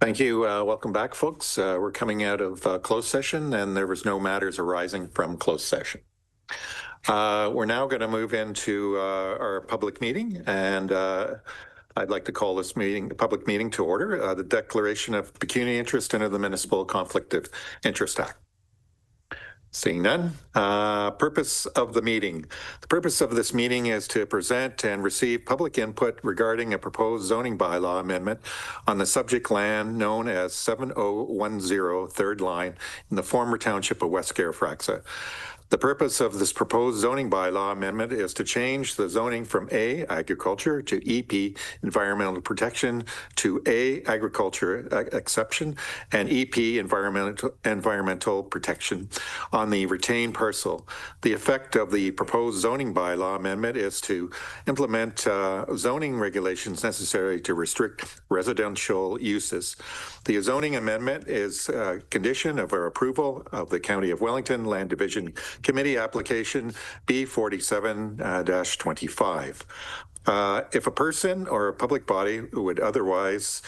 Thank you. Welcome back, folks. We're coming out of closed session, and there was no matters arising from closed session. We're now going to move into our public meeting, and I'd like to call this public meeting to order. The Declaration of Pecuniary Interest under the Municipal Conflict of Interest Act. Seeing none. Purpose of the meeting. The purpose of this meeting is to present and receive public input regarding a proposed zoning bylaw amendment on the subject land known as 7010 Third Line in the former township of West Scariffraxa. The purpose of this proposed zoning bylaw amendment is to change the zoning from A, agriculture, to EP, environmental protection, to A, agriculture exception, and EP, environmental protection on the retained parcel. The effect of the proposed zoning bylaw amendment is to implement zoning regulations necessary to restrict residential uses. The zoning amendment is a condition of our approval of the County of Wellington Land Division Committee application B47-25. If a person or a public body would otherwise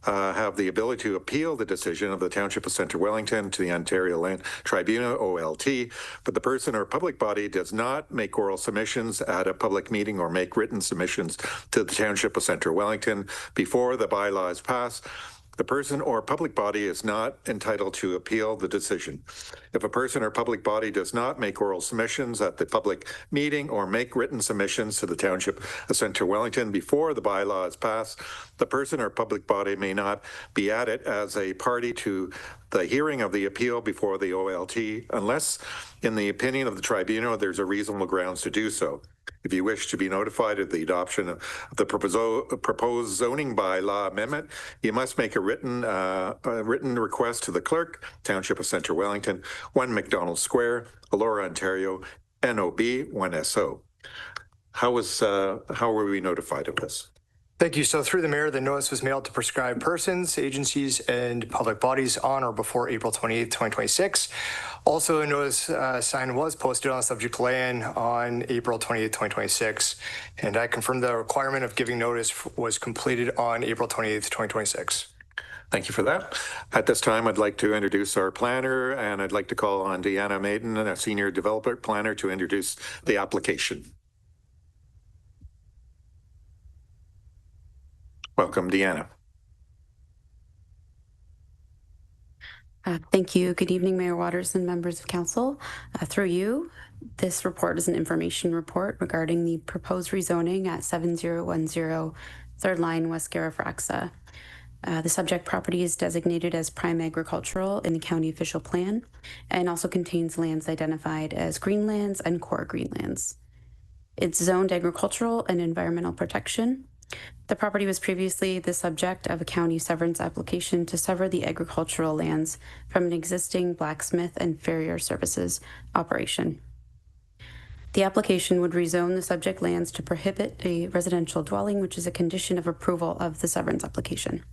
have the ability to appeal the decision of the Township of Centre Wellington to the Ontario Land Tribunal, OLT, but the person or public body does not make oral submissions at a public meeting or make written submissions to the Township of Centre Wellington before the bylaw is passed, the person or public body is not entitled to appeal the decision. If a person or public body does not make oral submissions at the public meeting or make written submissions to the Township of Centre Wellington before the bylaw is passed, the person or public body may not be added as a party to the hearing of the appeal before the OLT unless, in the opinion of the tribunal, there's a reasonable grounds to do so. If you wish to be notified of the adoption of the proposed zoning bylaw amendment, you must make a written request to the clerk, Township of Centre Wellington, 1 McDonald Square, Elora, Ontario, NOB 1SO. How were we notified of this? Thank you. So through the mayor, the notice was mailed to prescribed persons, agencies, and public bodies on or before April 28th, 2026. Also, a notice sign was posted on subject land on April 28th, 2026. And I confirm the requirement of giving notice was completed on April 28th, 2026. Thank you for that. At this time, I'd like to introduce our planner, and I'd like to call on Deanna Maiden, a senior developer planner, to introduce the application. Welcome, Deanna. Thank you. Good evening, Mayor Waters and members of council. Through you, this report is an information report regarding the proposed rezoning at 7010 Third Line, West Scariffraxa. The subject property is designated as prime agricultural in the county official plan and also contains lands identified as greenlands and core greenlands. It's zoned agricultural and environmental protection. The property was previously the subject of a county severance application to sever the agricultural lands from an existing blacksmith and farrier services operation. The application would rezone the subject lands to prohibit a residential dwelling, which is a condition of approval of the severance application.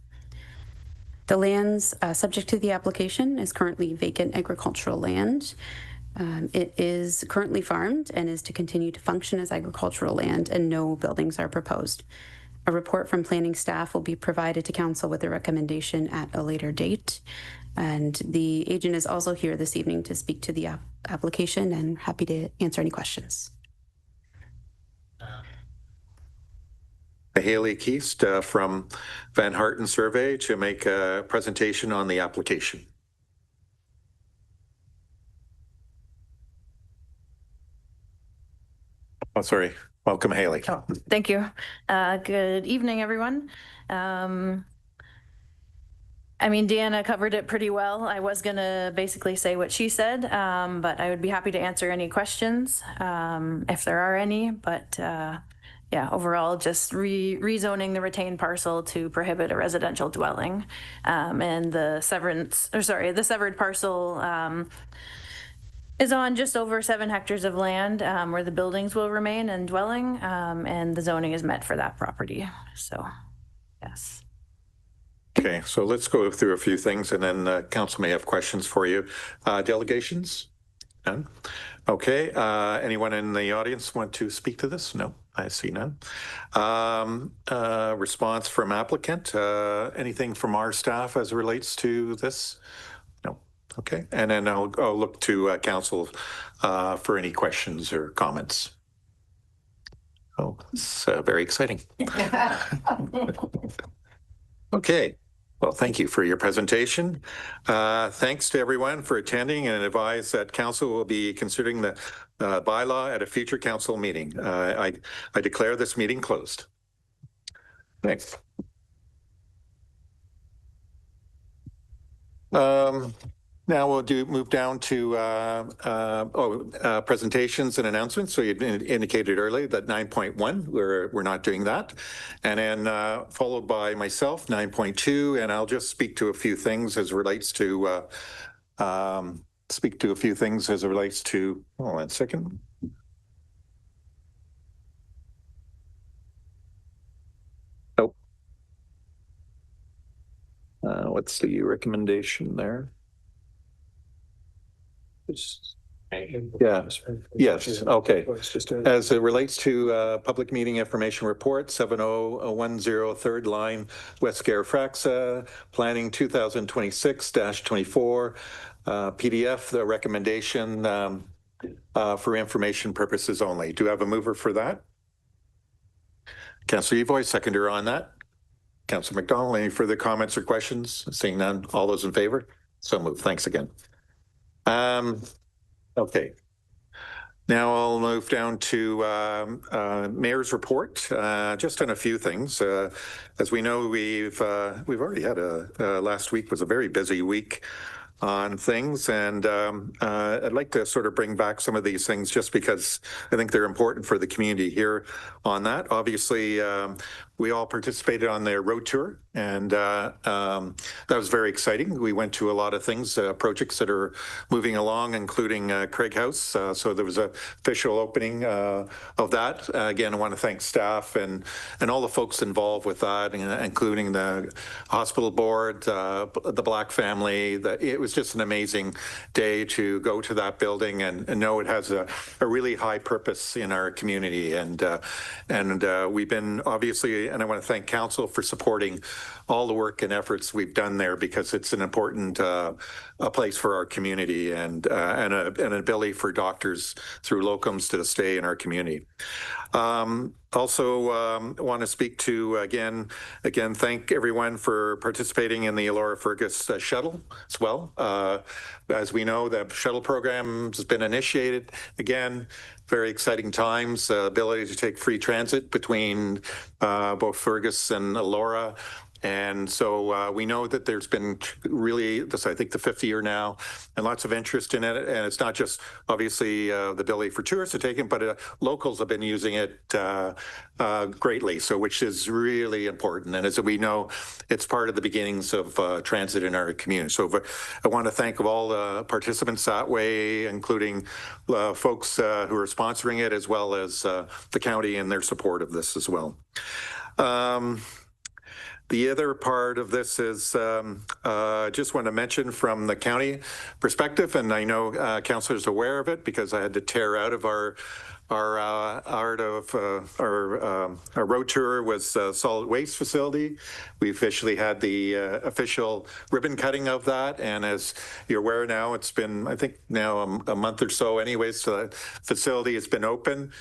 The lands subject to the application is currently vacant agricultural land. It is currently farmed and is to continue to function as agricultural land, and no buildings are proposed. A report from planning staff will be provided to council with a recommendation at a later date. And the agent is also here this evening to speak to the application, and happy to answer any questions. Haley Keast from Van Harten Survey to make a presentation on the application. Oh, sorry. Welcome, Haley. Oh, thank you. Good evening, everyone. I mean, Deanna covered it pretty well. I was going to basically say what she said, but I would be happy to answer any questions if there are any. But yeah, overall, just rezoning the retained parcel to prohibit a residential dwelling, and the severed parcel is on just over 7 hectares of land where the buildings will remain and dwelling, and the zoning is met for that property. So, yes. Okay, so let's go through a few things, and then council may have questions for you. Delegations? None? Okay, anyone in the audience want to speak to this? No? I see none. Response from applicant. Anything from our staff as it relates to this? No. Okay. And then I'll look to council for any questions or comments. Oh, it's very exciting. Okay. Well, thank you for your presentation. Thanks to everyone for attending, and advise that council will be considering the bylaw at a future council meeting. I declare this meeting closed. Thanks. Now we'll move down to presentations and announcements. So you indicated earlier that 9.1, we're not doing that. And then followed by myself, 9.2, and I'll just speak to a few things as relates to, hold on one second. Oh. What's the recommendation there? Yeah. Yes. Okay. As it relates to public meeting information report, 7010 third line, West Scariffraxa, planning 2026-24, PDF, the recommendation for information purposes only. Do you have a mover for that? Councillor Evoy, seconder on that. Councillor McDonald, any further comments or questions? Seeing none, all those in favor? So moved. Thanks again. Okay. Now I'll move down to Mayor's report, just on a few things. As we know, we've already had last week was a very busy week on things, and I'd like to sort of bring back some of these things just because I think they're important for the community here on that. Obviously, we all participated on their road tour, and that was very exciting. We went to a lot of things, projects that are moving along, including Craig House. So there was an official opening of that. Again, I want to thank staff and all the folks involved with that, including the hospital board, the Black family. It was just an amazing day to go to that building and know it has a really high purpose in our community. And we've been obviously, and I want to thank council for supporting all the work and efforts we've done there, because it's an important a place for our community, and an ability for doctors through locums to stay in our community. Also want to speak to, again, thank everyone for participating in the Elora Fergus shuttle as well. As we know, the shuttle program has been initiated. Again, very exciting times, ability to take free transit between both Fergus and Elora. And so we know that there's been really, this I think the 5th year now, and lots of interest in it. And it's not just obviously the ability for tourists to take it, but locals have been using it greatly, so which is really important. And as we know, it's part of the beginnings of transit in our community. So I want to thank all the participants that way, including folks who are sponsoring it, as well as the county and their support of this as well. The other part of this is just want to mention from the county perspective, and I know councillors are aware of it because I had to tear out of our road tour was solid waste facility. We officially had the official ribbon cutting of that, and as you're aware now, it's been I think now a month or so anyways. So the facility has been open.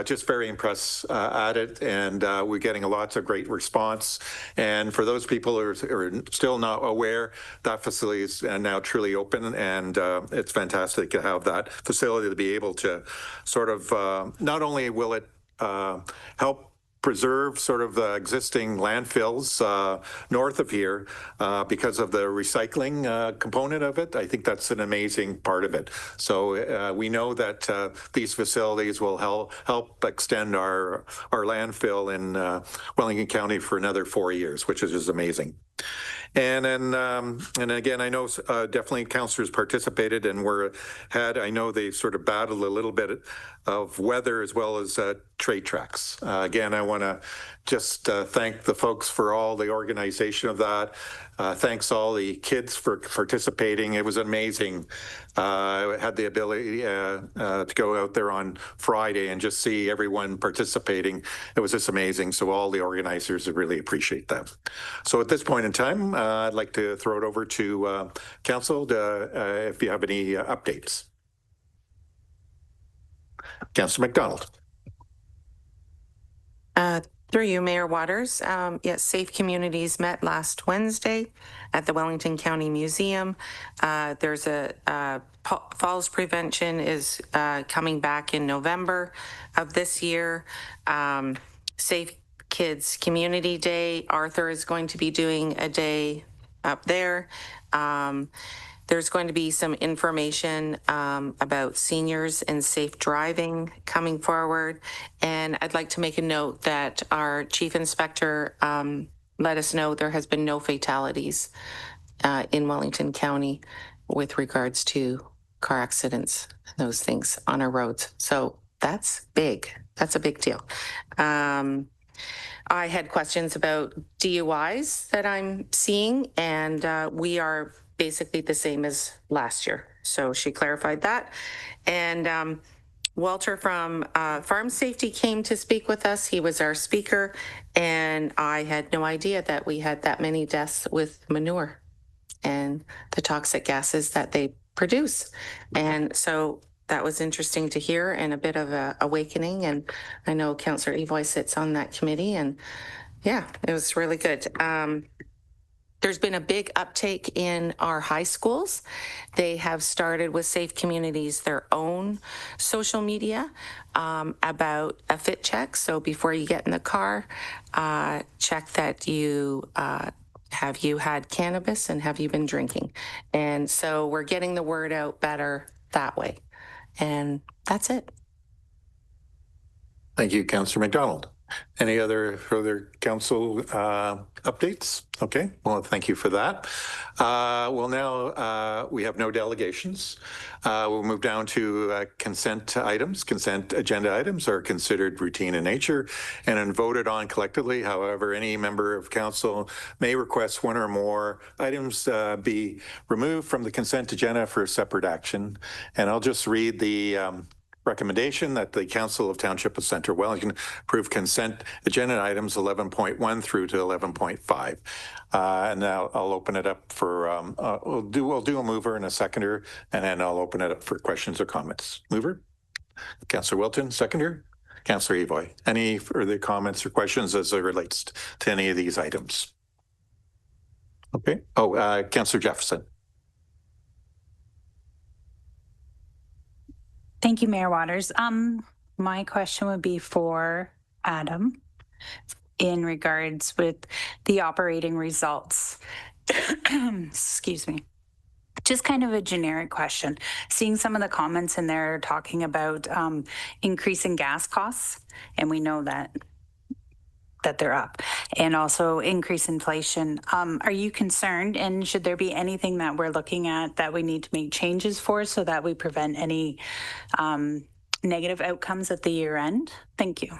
Just very impressed at it, and we're getting lots of great response. And for those people who are still not aware, that facility is now truly open, and it's fantastic to have that facility to be able to sort of not only will it help preserve sort of the existing landfills north of here because of the recycling component of it. I think that's an amazing part of it. So we know that these facilities will help extend our landfill in Wellington County for another 4 years, which is just amazing. And then, and again, I know definitely councillors participated and I know they sort of battled a little bit of weather as well as trade tracks. Again, I want to just thank the folks for all the organization of that. Thanks all the kids for participating. It was amazing. I had the ability to go out there on Friday and just see everyone participating. It was just amazing. So all the organizers really appreciate that. So at this point in time, I'd like to throw it over to Council if you have any updates. Councillor McDonald. Through you, Mayor Waters. Yes, Safe Communities met last Wednesday at the Wellington County Museum. There's falls prevention is coming back in November of this year. Safe Kids Community Day. Arthur is going to be doing a day up there. There's going to be some information about seniors and safe driving coming forward. And I'd like to make a note that our chief inspector let us know there has been no fatalities in Wellington County with regards to car accidents and those things on our roads. So that's big. That's a big deal. I had questions about DUIs that I'm seeing, and we are basically the same as last year. So she clarified that. And Walter from Farm Safety came to speak with us. He was our speaker, and I had no idea that we had that many deaths with manure and the toxic gases that they produce. And so that was interesting to hear and a bit of a awakening. And I know Councillor Evoy sits on that committee, and yeah, it was really good. There's been a big uptake in our high schools. They have started with Safe Communities their own social media about a fit check. So before you get in the car, check that you have you had cannabis and have you been drinking? And so we're getting the word out better that way. And that's it. Thank you, Councillor McDonald. Any other further council updates? Okay, well, thank you for that. Well, now we have no delegations. We'll move down to consent items. Consent agenda items are considered routine in nature and then voted on collectively. However, any member of council may request one or more items be removed from the consent agenda for separate action. And I'll just read the recommendation that the Council of Township of Centre Wellington approve consent agenda items 11.1 through to 11.5. And now I'll open it up for, we'll do a mover and a seconder, and then I'll open it up for questions or comments. Mover? Councillor Wilton, seconder? Councillor Evoy. Any further comments or questions as it relates to any of these items? Okay. Oh, Councillor Jefferson. Thank you, Mayor Waters. My question would be for Adam in regards with the operating results. Excuse me. Just kind of a generic question. Seeing some of the comments in there talking about increasing gas costs, and we know that they're up, and also increase inflation. Are you concerned, and should there be anything that we're looking at that we need to make changes for so that we prevent any negative outcomes at the year end? Thank you.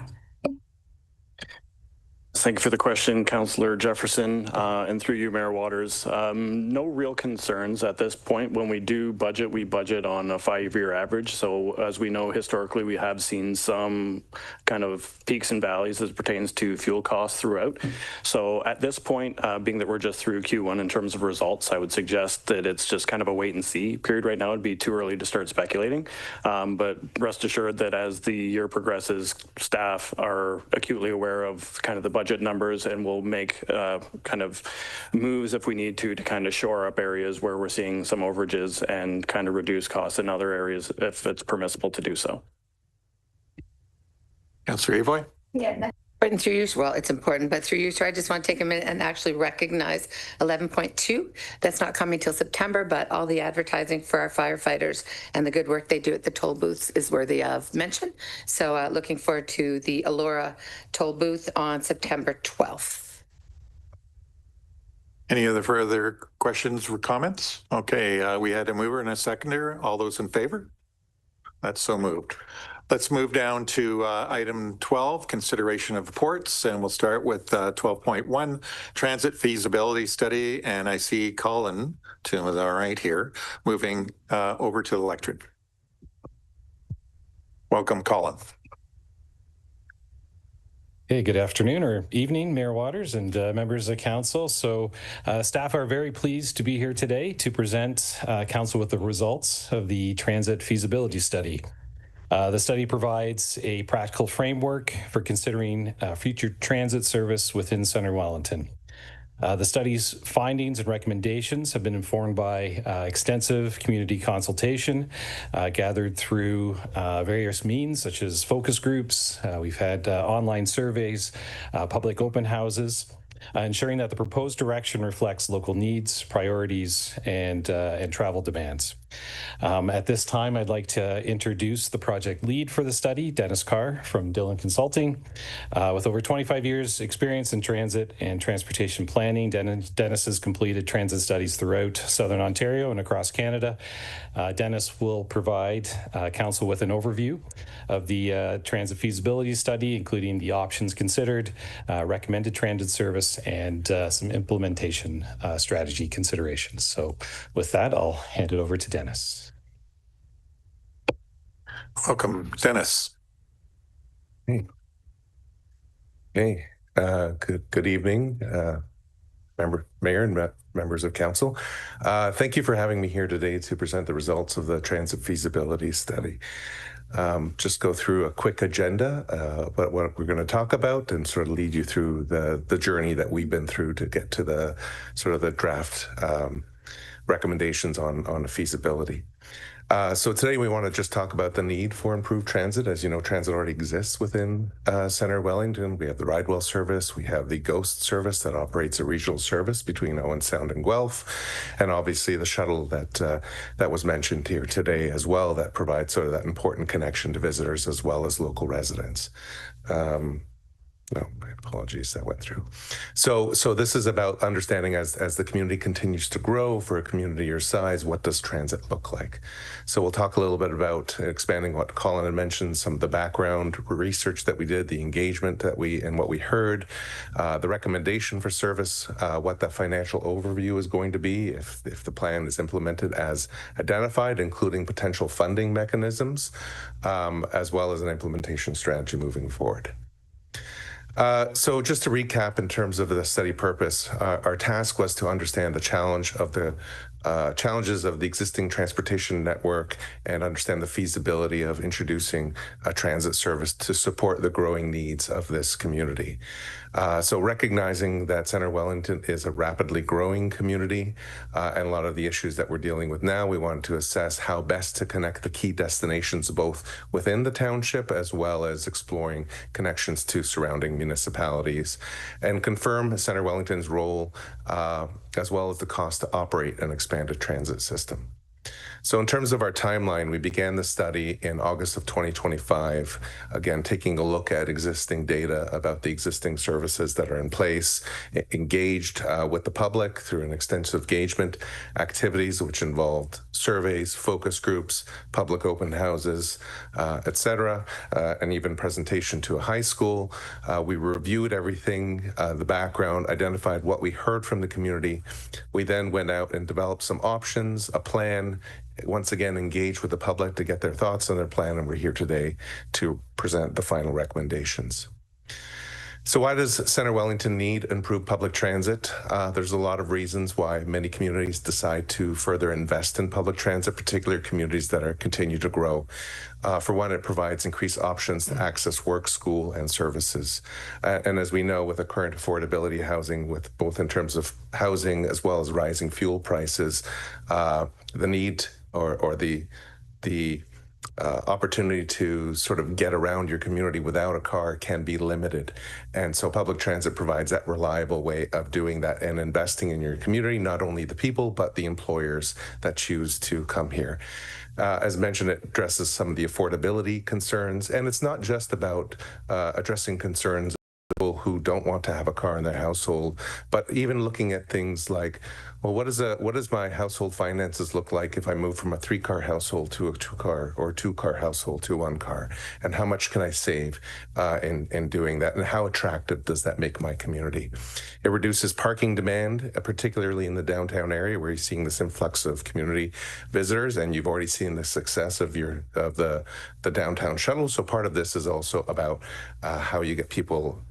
Thank you for the question, Councillor Jefferson, and through you, Mayor Waters. No real concerns at this point. When we do budget, we budget on a 5-year average. So as we know, historically, we have seen some kind of peaks and valleys as pertains to fuel costs throughout. So at this point, being that we're just through Q1 in terms of results, I would suggest that it's just kind of a wait and see period right now. It'd be too early to start speculating. But rest assured that as the year progresses, staff are acutely aware of kind of the budget numbers, and we'll make kind of moves if we need to kind of shore up areas where we're seeing some overages and kind of reduce costs in other areas if it's permissible to do so. Councillor Evoy? Yeah. And through you, well, it's important, but through you, so I just want to take a minute and actually recognize 11.2. That's not coming till September, but all the advertising for our firefighters and the good work they do at the toll booths is worthy of mention. So looking forward to the Allura toll booth on September 12th. Any other further questions or comments? Okay, we had a mover and a seconder. All those in favor? That's so moved. Let's move down to item 12, consideration of reports, and we'll start with 12.1, transit feasibility study. And I see Colin, to the right here, moving over to the lectern. Welcome, Colin. Hey, good afternoon or evening, Mayor Waters and members of council. So staff are very pleased to be here today to present council with the results of the transit feasibility study. The study provides a practical framework for considering future transit service within Center Wellington. The study's findings and recommendations have been informed by extensive community consultation gathered through various means such as focus groups. We've had online surveys, public open houses, ensuring that the proposed direction reflects local needs, priorities, and travel demands. At this time, I'd like to introduce the project lead for the study, Dennis Carr from Dillon Consulting. With over 25 years experience in transit and transportation planning, Dennis has completed transit studies throughout Southern Ontario and across Canada. Dennis will provide council with an overview of the transit feasibility study, including the options considered, recommended transit service, and some implementation strategy considerations. So with that, I'll hand it over to Dennis. Welcome, Dennis. Hey. Good evening, Mayor and members of council. Thank you for having me here today to present the results of the transit feasibility study. Just go through a quick agenda, what we're going to talk about, and sort of lead you through the journey that we've been through to get to the sort of the draft recommendations on the feasibility. So today we want to just talk about the need for improved transit. As you know, transit already exists within Center Wellington. We have the Ridewell service. We have the GHOST service that operates a regional service between Owen Sound and Guelph. And obviously the shuttle that was mentioned here today as well, that provides sort of that important connection to visitors as well as local residents. No, my apologies, that went through. So this is about understanding as the community continues to grow, for a community your size, what does transit look like? So we'll talk a little bit about expanding what Colin had mentioned, some of the background research that we did, the engagement that what we heard, the recommendation for service, what the financial overview is going to be if the plan is implemented as identified, including potential funding mechanisms, as well as an implementation strategy moving forward. So just to recap in terms of the study purpose, our task was to understand the challenges of the existing transportation network and understand the feasibility of introducing a transit service to support the growing needs of this community. So recognizing that Center Wellington is a rapidly growing community and a lot of the issues that we're dealing with now, we wanted to assess how best to connect the key destinations both within the township as well as exploring connections to surrounding municipalities, and confirm Center Wellington's role as well as the cost to operate an expanded transit system. So in terms of our timeline, we began the study in August of 2025, again, taking a look at existing data about the existing services that are in place, engaged with the public through an extensive engagement activities, which involved surveys, focus groups, public open houses, etc., and even presentation to a high school. We reviewed everything, the background, identified what we heard from the community. We then went out and developed some options, a plan, once again engage with the public to get their thoughts on their plan, and we're here today to present the final recommendations. So why does Center Wellington need improved public transit? There's a lot of reasons why many communities decide to further invest in public transit, particularly communities that continue to grow. For one, it provides increased options to access work, school, and services. And as we know, with the current affordability housing, with both in terms of housing as well as rising fuel prices, the need or the opportunity to sort of get around your community without a car can be limited. And so public transit provides that reliable way of doing that and investing in your community, not only the people, but the employers that choose to come here. As mentioned, it addresses some of the affordability concerns, and it's not just about addressing concerns of people who don't want to have a car in their household, but even looking at things like well, what does my household finances look like if I move from a 3-car household to a 2-car or 2-car household to 1 car? And how much can I save in doing that? And how attractive does that make my community? It reduces parking demand, particularly in the downtown area where you're seeing this influx of community visitors, and you've already seen the success of the downtown shuttle. So part of this is also about how you get people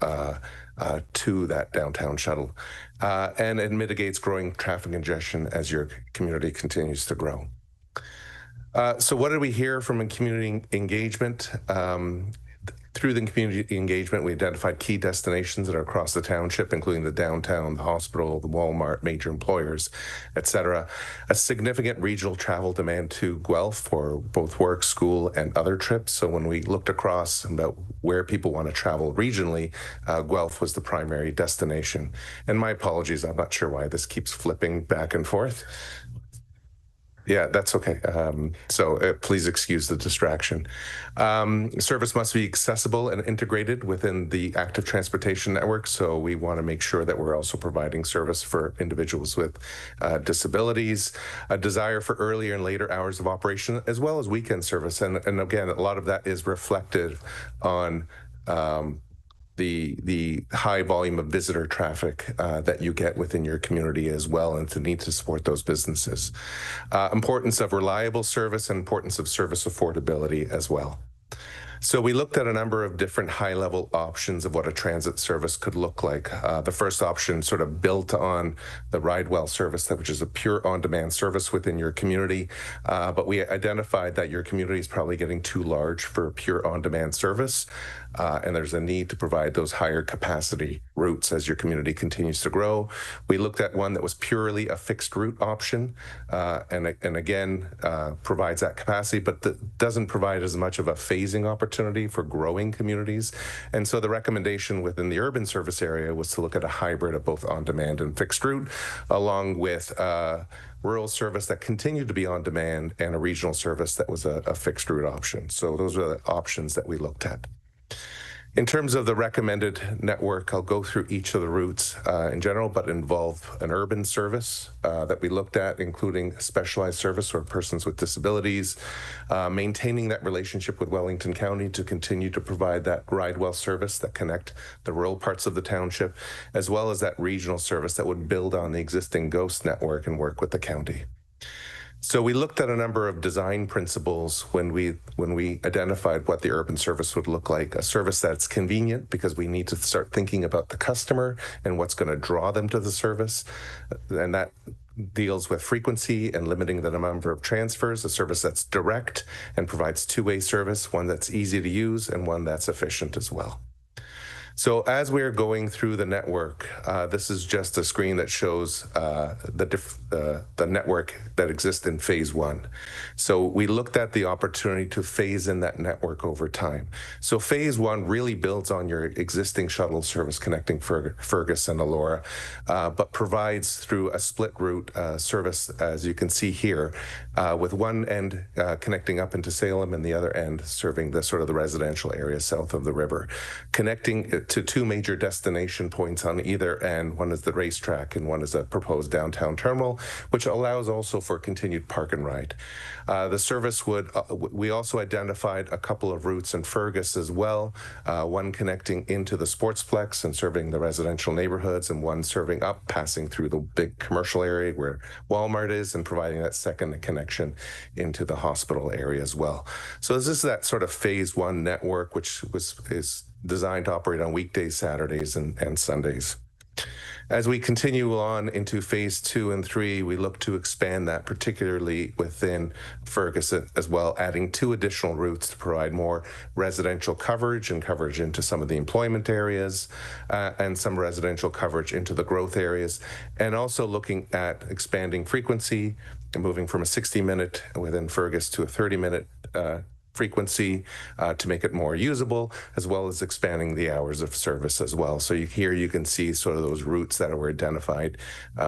to that downtown shuttle. And it mitigates growing traffic congestion as your community continues to grow. So what did we hear from community engagement? Through the community engagement, we identified key destinations that are across the township, including the downtown, the hospital, the Walmart, major employers, et cetera. A significant regional travel demand to Guelph for both work, school, and other trips. So when we looked across about where people want to travel regionally, Guelph was the primary destination. And my apologies, I'm not sure why this keeps flipping back and forth. Yeah, that's okay. Please excuse the distraction. Service must be accessible and integrated within the active transportation network. So we want to make sure that we're also providing service for individuals with disabilities, a desire for earlier and later hours of operation, as well as weekend service. And again, a lot of that is reflected on the high volume of visitor traffic that you get within your community as well, and to need to support those businesses. Importance of reliable service and importance of service affordability as well. So we looked at a number of different high-level options of what a transit service could look like. The first option sort of built on the RideWell service, which is a pure on-demand service within your community. But we identified that your community is probably getting too large for a pure on-demand service. And there's a need to provide those higher capacity routes as your community continues to grow. We looked at one that was purely a fixed route option, and again, provides that capacity, but doesn't provide as much of a phasing opportunity for growing communities. And so the recommendation within the urban service area was to look at a hybrid of both on-demand and fixed route, along with rural service that continued to be on demand and a regional service that was a fixed route option. So those are the options that we looked at. In terms of the recommended network, I'll go through each of the routes in general, but involve an urban service that we looked at, including specialized service for persons with disabilities, maintaining that relationship with Wellington County to continue to provide that RideWell service that connect the rural parts of the township, as well as that regional service that would build on the existing GHOST network and work with the county. So we looked at a number of design principles when we identified what the urban service would look like. A service that's convenient, because we need to start thinking about the customer and what's going to draw them to the service. And that deals with frequency and limiting the number of transfers. A service that's direct and provides two-way service, one that's easy to use and one that's efficient as well. So as we're going through the network, this is just a screen that shows the network that exists in phase 1. So we looked at the opportunity to phase in that network over time. So phase 1 really builds on your existing shuttle service connecting Fergus and Elora, but provides through a split route service, as you can see here, with one end connecting up into Salem and the other end serving the sort of the residential area south of the river, connecting to two major destination points on either end. One is the racetrack and one is a proposed downtown terminal, which allows also for continued park and ride. The service would, we also identified a couple of routes in Fergus as well, one connecting into the Sportsplex and serving the residential neighborhoods, and one serving up, passing through the big commercial area where Walmart is, and providing that second connection into the hospital area as well. So this is that sort of phase 1 network, which is designed to operate on weekdays, Saturdays, and Sundays. As we continue on into phase 2 and 3, we look to expand that, particularly within Fergus as well, adding 2 additional routes to provide more residential coverage and coverage into some of the employment areas, and some residential coverage into the growth areas, and also looking at expanding frequency and moving from a 60-minute within Fergus to a 30-minute frequency to make it more usable, as well as expanding the hours of service as well. So here you can see sort of those routes that were identified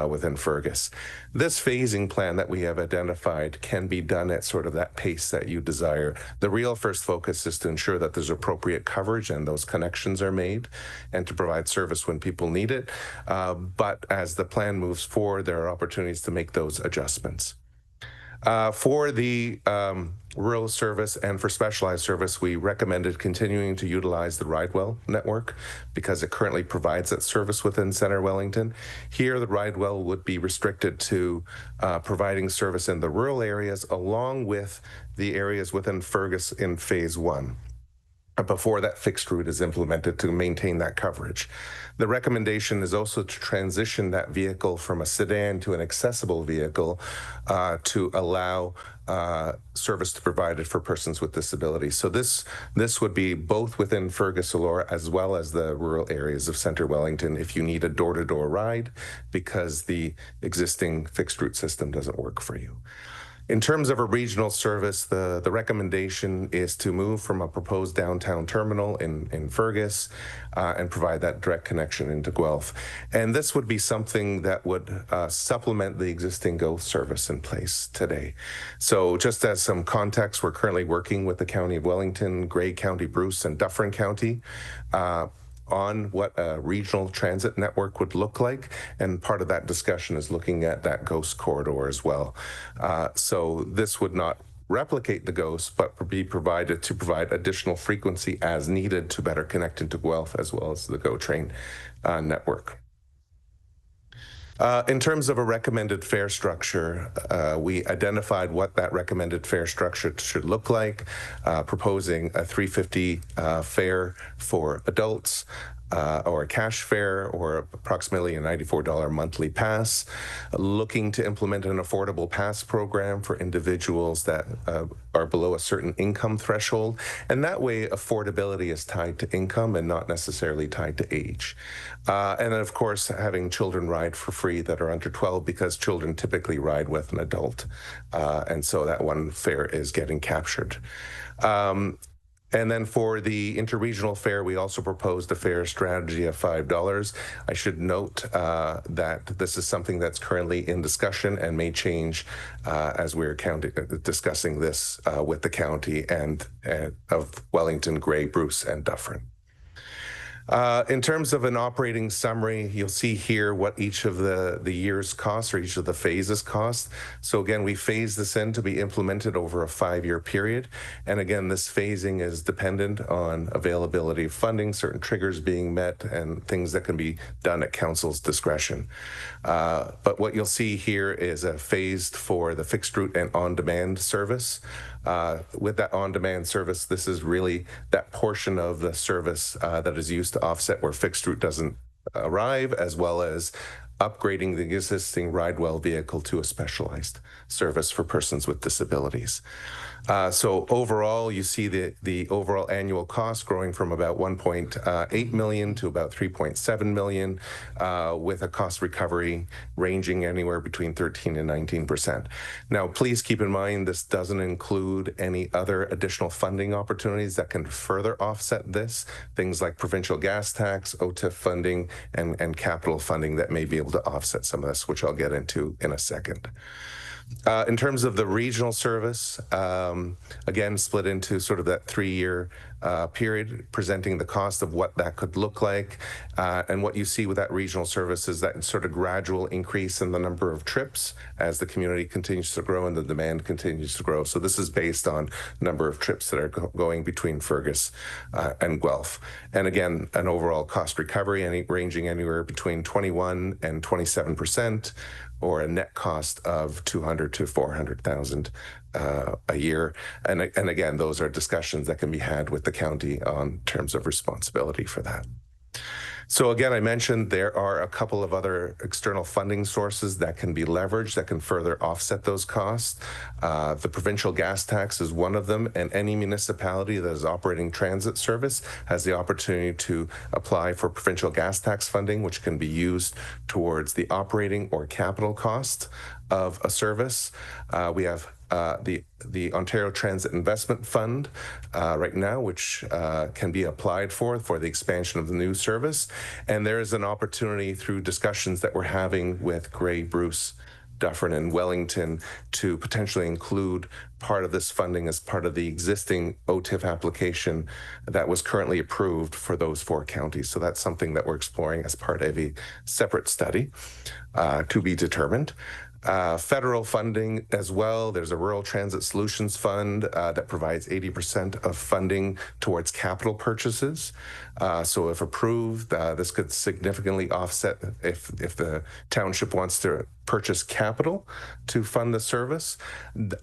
within Fergus. This phasing plan that we have identified can be done at sort of that pace that you desire. The real first focus is to ensure that there's appropriate coverage and those connections are made, and to provide service when people need it. But as the plan moves forward, there are opportunities to make those adjustments. For the rural service and for specialized service, we recommended continuing to utilize the Ridewell network because it currently provides that service within Center Wellington. Here, the Ridewell would be restricted to providing service in the rural areas along with the areas within Fergus in phase 1. Before that fixed route is implemented to maintain that coverage. The recommendation is also to transition that vehicle from a sedan to an accessible vehicle to allow service to be provided for persons with disabilities. So this would be both within Fergus Elora as well as the rural areas of Centre Wellington if you need a door-to-door ride because the existing fixed route system doesn't work for you. In terms of a regional service, the recommendation is to move from a proposed downtown terminal in Fergus and provide that direct connection into Guelph. And this would be something that would supplement the existing GO service in place today. So just as some context, we're currently working with the County of Wellington, Grey County, Bruce, and Dufferin County on what a regional transit network would look like. And part of that discussion is looking at that GHOST corridor as well. So this would not replicate the GHOST, but be provided to provide additional frequency as needed to better connect into Guelph as well as the GO train network. In terms of a recommended fare structure, we identified what that recommended fare structure should look like, proposing a $3.50 fare for adults, or a cash fare, or approximately a $94 monthly pass, looking to implement an affordable pass program for individuals that are below a certain income threshold. And that way, affordability is tied to income and not necessarily tied to age. And then, of course, having children ride for free that are under 12 because children typically ride with an adult. And so that one fare is getting captured. And then for the interregional fare, we also proposed a fare strategy of $5. I should note that this is something that's currently in discussion and may change as we're discussing this with the county and of Wellington, Grey, Bruce, and Dufferin. In terms of an operating summary, you'll see here what each of the years costs or each of the phases cost. So again, we phase this in to be implemented over a 5-year period. And again, this phasing is dependent on availability of funding, certain triggers being met, and things that can be done at council's discretion. But what you'll see here is a phased for the fixed route and on-demand service. With that on-demand service, this is really that portion of the service that is used to offset where fixed route doesn't arrive, as well as upgrading the existing Ridewell vehicle to a specialized service for persons with disabilities. So overall, you see the overall annual cost growing from about 1.8 million to about 3.7 million, with a cost recovery ranging anywhere between 13 and 19%. Now, please keep in mind, this doesn't include any other additional funding opportunities that can further offset this, things like provincial gas tax, OTIF funding, and capital funding that may be able to offset some of this, which I'll get into in a second. In terms of the regional service, again, split into sort of that 3-year period, presenting the cost of what that could look like. And what you see with that regional service is that sort of gradual increase in the number of trips as the community continues to grow and the demand continues to grow. So this is based on number of trips that are going between Fergus and Guelph. And again, an overall cost recovery ranging anywhere between 21 and 27%, or a net cost of $200,000 to $400,000 a year. And again, those are discussions that can be had with the county on terms of responsibility for that. So again, I mentioned there are a couple of other external funding sources that can be leveraged that can further offset those costs. The provincial gas tax is one of them, and any municipality that is operating transit service has the opportunity to apply for provincial gas tax funding, which can be used towards the operating or capital costs of a service. We have the Ontario Transit Investment Fund right now, which can be applied for the expansion of the new service. And there is an opportunity through discussions that we're having with Grey, Bruce, Dufferin, and Wellington to potentially include part of this funding as part of the existing OTIF application that was currently approved for those 4 counties. So that's something that we're exploring as part of a separate study to be determined. Federal funding as well. There's a Rural Transit Solutions Fund that provides 80% of funding towards capital purchases. So if approved, this could significantly offset if the township wants to purchase capital to fund the service.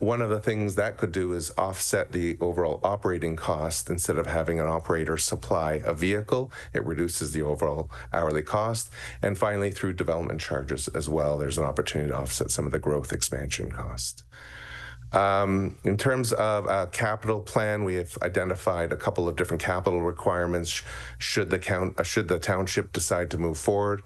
One of the things that could do is offset the overall operating cost. Instead of having an operator supply a vehicle, it reduces the overall hourly cost. And finally, through development charges as well, there's an opportunity to offset some of the growth expansion cost. In terms of a capital plan, we have identified a couple of different capital requirements should the township decide to move forward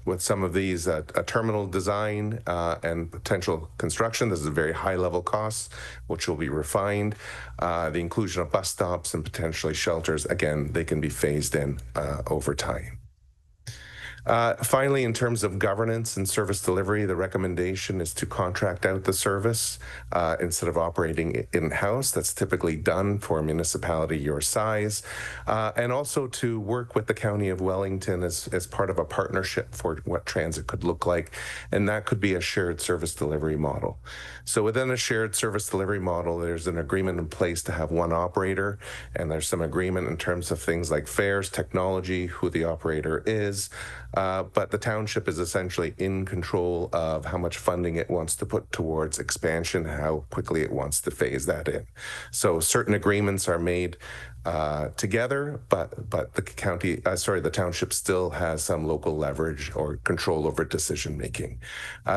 with some of these. A terminal design and potential construction. This is a very high level cost, which will be refined. The inclusion of bus stops and potentially shelters. Again, they can be phased in over time. Finally, in terms of governance and service delivery, the recommendation is to contract out the service instead of operating in-house. That's typically done for a municipality your size. And also to work with the County of Wellington as part of a partnership for what transit could look like. And that could be a shared service delivery model. So within a shared service delivery model, there's an agreement in place to have one operator. And there's some agreement in terms of things like fares, technology, who the operator is. But the township is essentially in control of how much funding it wants to put towards expansion, how quickly it wants to phase that in. So certain agreements are made together, but the township still has some local leverage or control over decision making.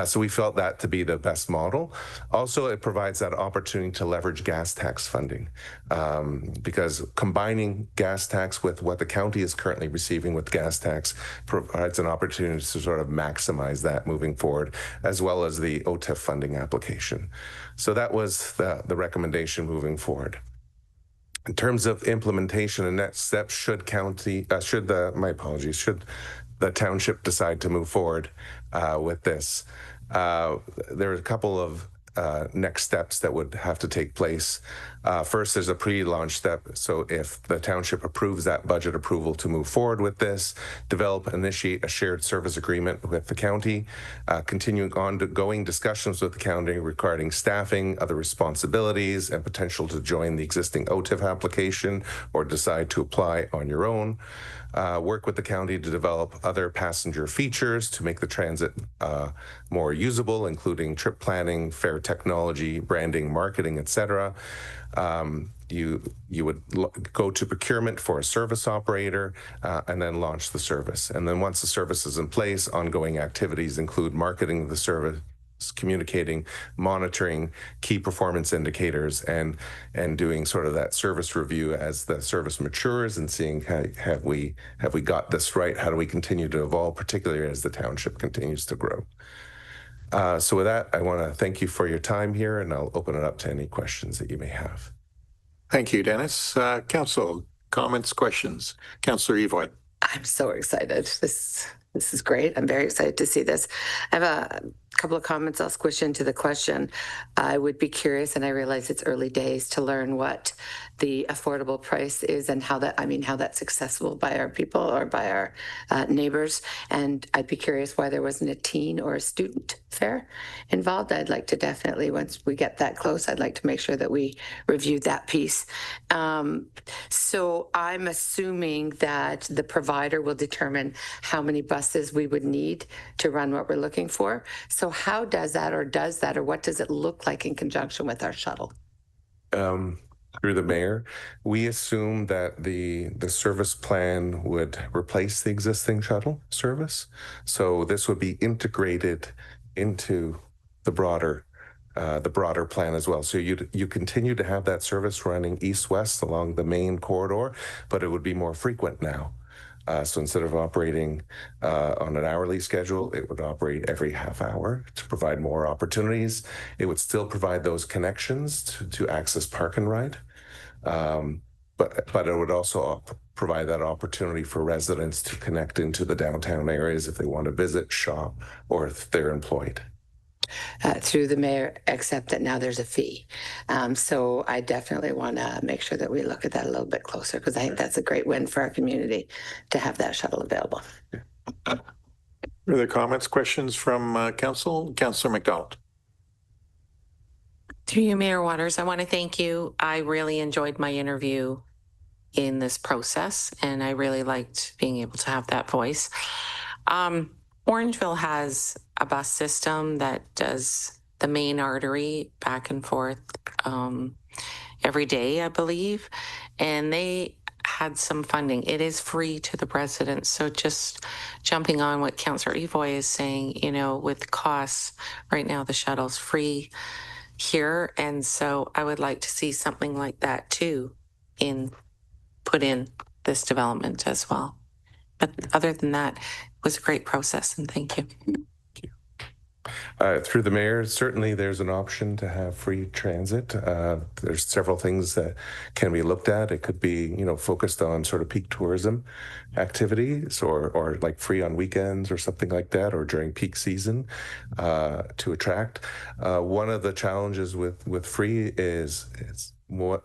So we felt that to be the best model. Also, it provides that opportunity to leverage gas tax funding because combining gas tax with what the county is currently receiving with gas tax provides an opportunity to sort of maximize that moving forward, as well as the OTIF funding application. So that was the recommendation moving forward. In terms of implementation and next steps, should the township decide to move forward with this, there are a couple of next steps that would have to take place. First, there's a pre-launch step. So if the township approves that budget approval to move forward with this, initiate a shared service agreement with the county, continuing ongoing discussions with the county regarding staffing, other responsibilities, and potential to join the existing OTIF application or decide to apply on your own. Work with the county to develop other passenger features to make the transit more usable, including trip planning, fare technology, branding, marketing, etc. You would go to procurement for a service operator and then launch the service. And then once the service is in place, ongoing activities include marketing the service, communicating, monitoring key performance indicators, and doing sort of that service review as the service matures and seeing have we got this right? How do we continue to evolve, particularly as the township continues to grow? So with that, I want to thank you for your time here, and I'll open it up to any questions that you may have. Thank you, Dennis. Council, comments, questions? Councillor Evoy. I'm so excited. This is great. I'm very excited to see this. I have a couple of comments I'll squish into the question. I would be curious, and I realize it's early days, to learn what the affordable price is and how that's accessible by our people or by our neighbors. And I'd be curious why there wasn't a teen or a student fare involved. I'd like to definitely, once we get that close, I'd like to make sure that we review that piece. So I'm assuming that the provider will determine how many buses we would need to run what we're looking for. So how does that, or what does it look like in conjunction with our shuttle? Through the mayor, we assume that the service plan would replace the existing shuttle service. So this would be integrated into the broader plan as well. So you continue to have that service running east-west along the main corridor, but it would be more frequent now. So instead of operating on an hourly schedule, it would operate every half hour to provide more opportunities. It would still provide those connections to access Park and Ride. But it would also provide that opportunity for residents to connect into the downtown areas if they want to visit, shop, or if they're employed. Through the mayor, except that now there's a fee. So I definitely want to make sure that we look at that a little bit closer, because I think that's a great win for our community to have that shuttle available. Further comments, questions from council? Councillor McDonald. Through you, Mayor Waters, I want to thank you. I really enjoyed my interview in this process, and I really liked being able to have that voice. Orangeville has a bus system that does the main artery back and forth every day, I believe, and they had some funding. It is free to the residents. So just jumping on what Councillor Evoy is saying, you know, with costs, right now the shuttle's free here. And so I would like to see something like that too put in this development as well. But other than that, it was a great process, and thank you. Through the mayor, certainly there's an option to have free transit. There's several things that can be looked at. It could be, you know, focused on sort of peak tourism activities, or like free on weekends or something like that, or during peak season to attract. One of the challenges with free is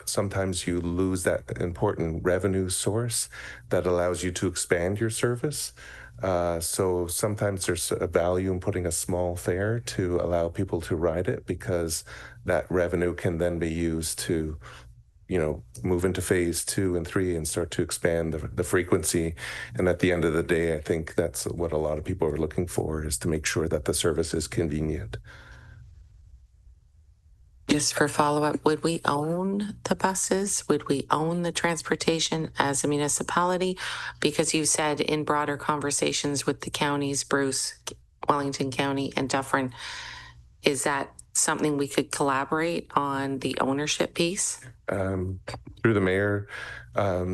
sometimes you lose that important revenue source that allows you to expand your service. So sometimes there's a value in putting a small fare to allow people to ride it, because that revenue can then be used to, you know, move into phase 2 and 3 and start to expand the frequency. And at the end of the day, I think that's what a lot of people are looking for, is to make sure that the service is convenient. Just for follow-up, would we own the buses? Would we own the transportation as a municipality? Because you said in broader conversations with the counties, Bruce, Wellington County, and Dufferin, is that something we could collaborate on, the ownership piece? Through the mayor,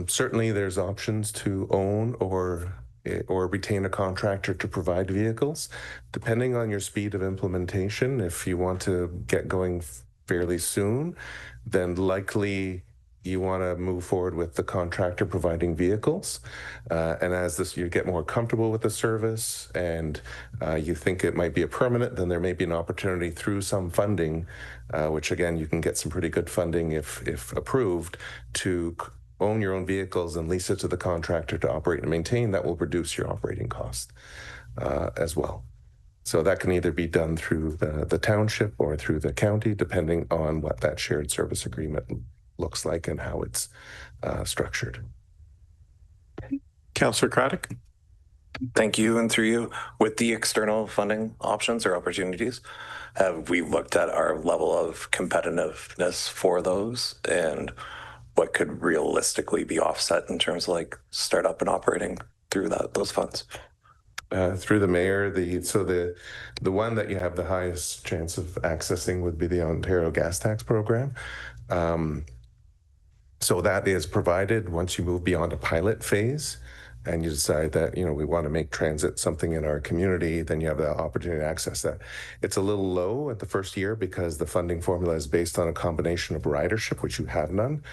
certainly there's options to own or retain a contractor to provide vehicles. Depending on your speed of implementation, if you want to get going fairly soon, then likely you want to move forward with the contractor providing vehicles. And as you get more comfortable with the service and you think it might be a permanent, then there may be an opportunity through some funding, which again, you can get some pretty good funding if approved, to own your own vehicles and lease it to the contractor to operate and maintain. That will reduce your operating cost as well. So that can either be done through the township or through the county, depending on what that shared service agreement looks like and how it's structured. Councillor Craddock. Thank you, and through you, with the external funding options or opportunities, have we looked at our level of competitiveness for those and what could realistically be offset in terms of like startup and operating through those funds? Through the mayor, the one that you have the highest chance of accessing would be the Ontario gas tax program. So that is provided once you move beyond a pilot phase and you decide that, you know, we want to make transit something in our community, then you have the opportunity to access that. It's a little low at the first year because the funding formula is based on a combination of ridership, which you have none,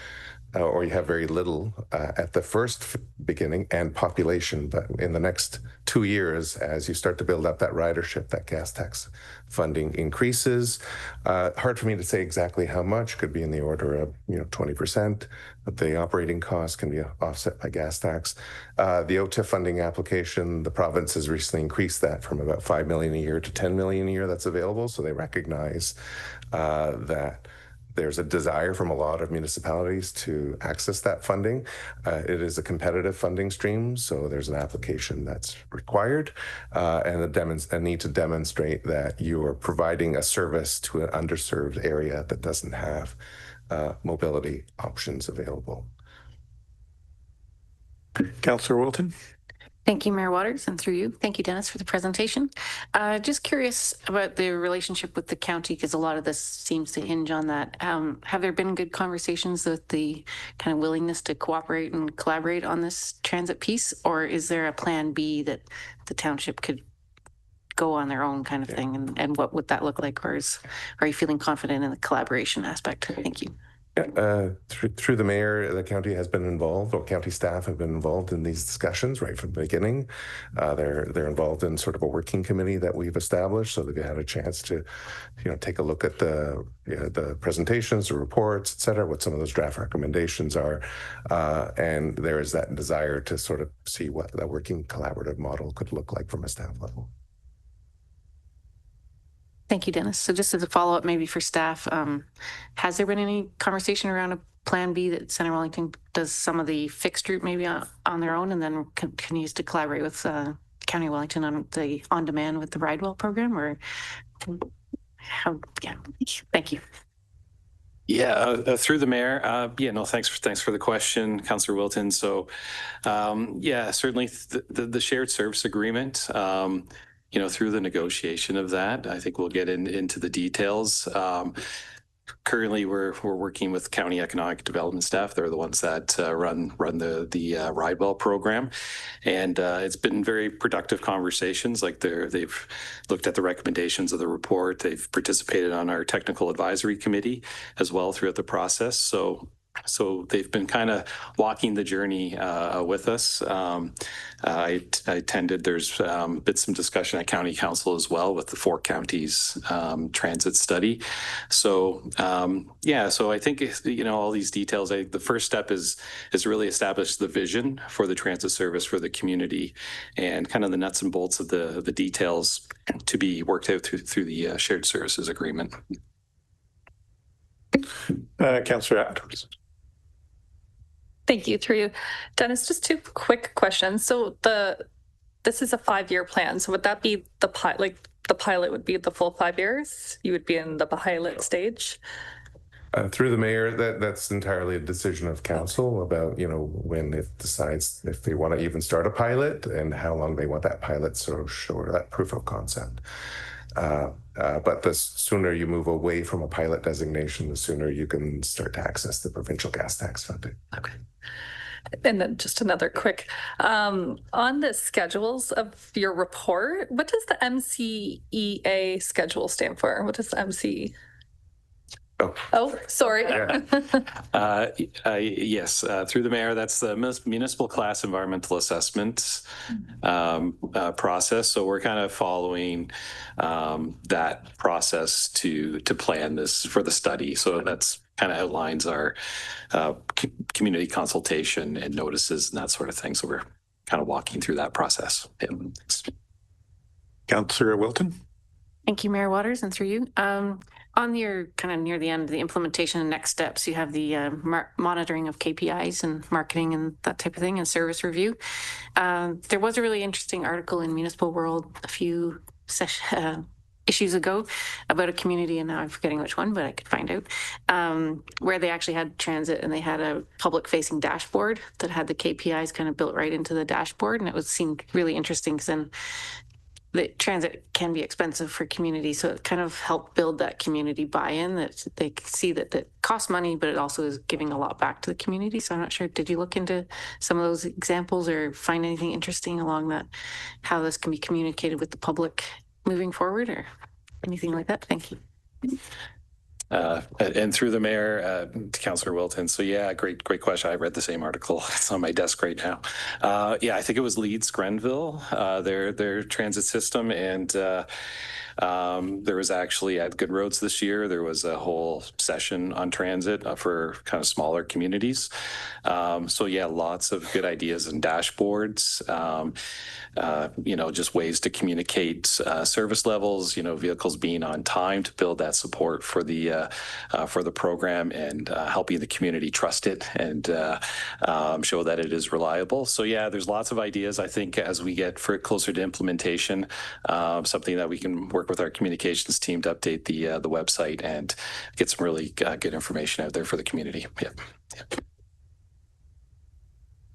or you have very little at the first beginning, and population. But in the next 2 years, as you start to build up that ridership, that gas tax funding increases. Hard for me to say exactly how much. Could be in the order of 20%, but the operating costs can be offset by gas tax. The OTIF funding application, the province has recently increased that from about 5 million a year to 10 million a year that's available. So they recognize that there's a desire from a lot of municipalities to access that funding. It is a competitive funding stream, so there's an application that's required and a need to demonstrate that you are providing a service to an underserved area that doesn't have mobility options available. Councillor Wilton. Thank you, Mayor Waters, and through you. Thank you, Dennis, for the presentation. Just curious about the relationship with the county, because a lot of this seems to hinge on that. Have there been good conversations with the kind of willingness to cooperate and collaborate on this transit piece, or is there a plan B that the township could go on their own kind of thing, and what would that look like, or are you feeling confident in the collaboration aspect? Thank you. Through the mayor, the county has been involved, or county staff have been involved in these discussions right from the beginning. They're involved in sort of a working committee that we've established, so they've had a chance to, take a look at the presentations, the reports, et cetera, what some of those draft recommendations are, and there is that desire to sort of see what that working collaborative model could look like from a staff level. Thank you, Dennis. So just as a follow-up maybe for staff, has there been any conversation around a plan B that Center Wellington does some of the fixed route maybe on their own and then continues to collaborate with County Wellington on the on-demand with the RideWell program, or how? Yeah, thank you. Yeah, through the mayor. Thanks for the question, Councillor Wilton. So, certainly the shared service agreement. Through the negotiation of that, I think we'll get into the details. Currently, we're working with county economic development staff. They're the ones that run the RideWell program, and it's been very productive conversations. Like they've looked at the recommendations of the report. They've participated on our technical advisory committee as well throughout the process. So they've been kind of walking the journey with us. I attended, there's been some discussion at County Council as well with the 4 counties transit study. So so I think, all these details, the first step is really establish the vision for the transit service for the community, and kind of the nuts and bolts of the details to be worked out through the shared services agreement. Councillor Adams. Thank you. Through you, Dennis, just 2 quick questions. So this is a 5-year plan. So would that be the pilot? Like the pilot would be the full 5 years? You would be in the pilot stage? Through the mayor, that's entirely a decision of council about, when it decides if they want to even start a pilot and how long they want that pilot sort of show that proof of concept. But the sooner you move away from a pilot designation, the sooner you can start to access the provincial gas tax funding. Okay. And then just another quick, on the schedules of your report, what does the MCEA schedule stand for? What does the MC? Oh, sorry. Yes, through the mayor, that's the municipal class environmental assessment process. So we're kind of following that process to plan this for the study. So that's kind of outlines our community consultation and notices and that sort of thing. So we're kind of walking through that process. Yeah. Councillor Wilton. Thank you, Mayor Waters, and through you. On your kind of near the end of the implementation and next steps, you have the monitoring of KPIs and marketing and that type of thing, and service review. There was a really interesting article in Municipal World a few issues ago about a community, and now I'm forgetting which one, but I could find out, where they actually had transit and they had a public-facing dashboard that had the KPIs kind of built right into the dashboard, and it seemed really interesting because then the transit can be expensive for communities, so it kind of helped build that community buy-in, that they see that it costs money, but it also is giving a lot back to the community. So I'm not sure, did you look into some of those examples or find anything interesting along that, how this can be communicated with the public moving forward or anything like that? Thank you. And through the mayor, to Councillor Wilton. So yeah, great question. I read the same article. It's on my desk right now. I think it was Leeds Grenville, their transit system, and there was actually at Good Roads this year, there was a whole session on transit for kind of smaller communities. So yeah, lots of good ideas and dashboards. Just ways to communicate service levels, vehicles being on time to build that support for the program, and helping the community trust it and show that it is reliable. So yeah, there's lots of ideas. I think as we get closer to implementation, something that we can work with our communications team to update the website and get some really good information out there for the community. Yeah.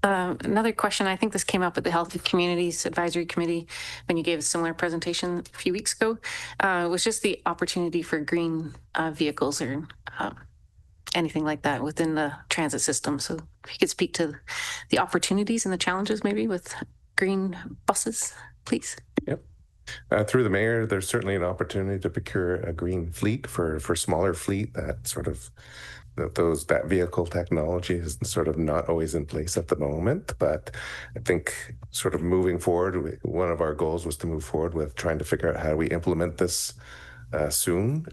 Another question, I think this came up at the Health Communities Advisory Committee when you gave a similar presentation a few weeks ago, was just the opportunity for green vehicles or anything like that within the transit system. So if you could speak to the opportunities and the challenges maybe with green buses, please. Yep. Through the mayor, there's certainly an opportunity to procure a green fleet for smaller fleet. That sort of that vehicle technology is sort of not always in place at the moment. But I think sort of moving forward, one of our goals was to move forward with trying to figure out how we implement this soon,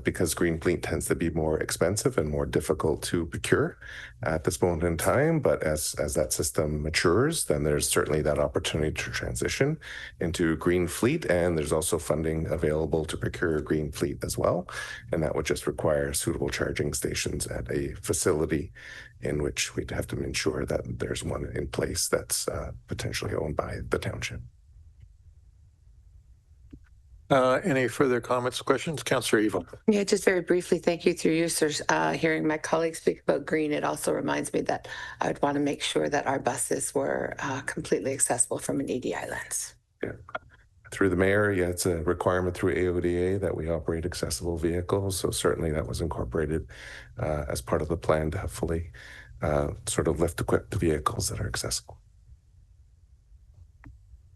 because green fleet tends to be more expensive and more difficult to procure at this moment in time. But as that system matures, then there's certainly that opportunity to transition into green fleet. And there's also funding available to procure a green fleet as well. And that would just require suitable charging stations at a facility in which we'd have to ensure that there's one in place that's potentially owned by the township. Any further comments or questions? Councillor Evo. Yeah, just very briefly, thank you through you, sir. Hearing my colleagues speak about green, it also reminds me that I would want to make sure that our buses were completely accessible from an EDI lens. Yeah. Through the mayor, yeah, it's a requirement through AODA that we operate accessible vehicles. So certainly that was incorporated as part of the plan to have fully sort of lift-equipped vehicles that are accessible.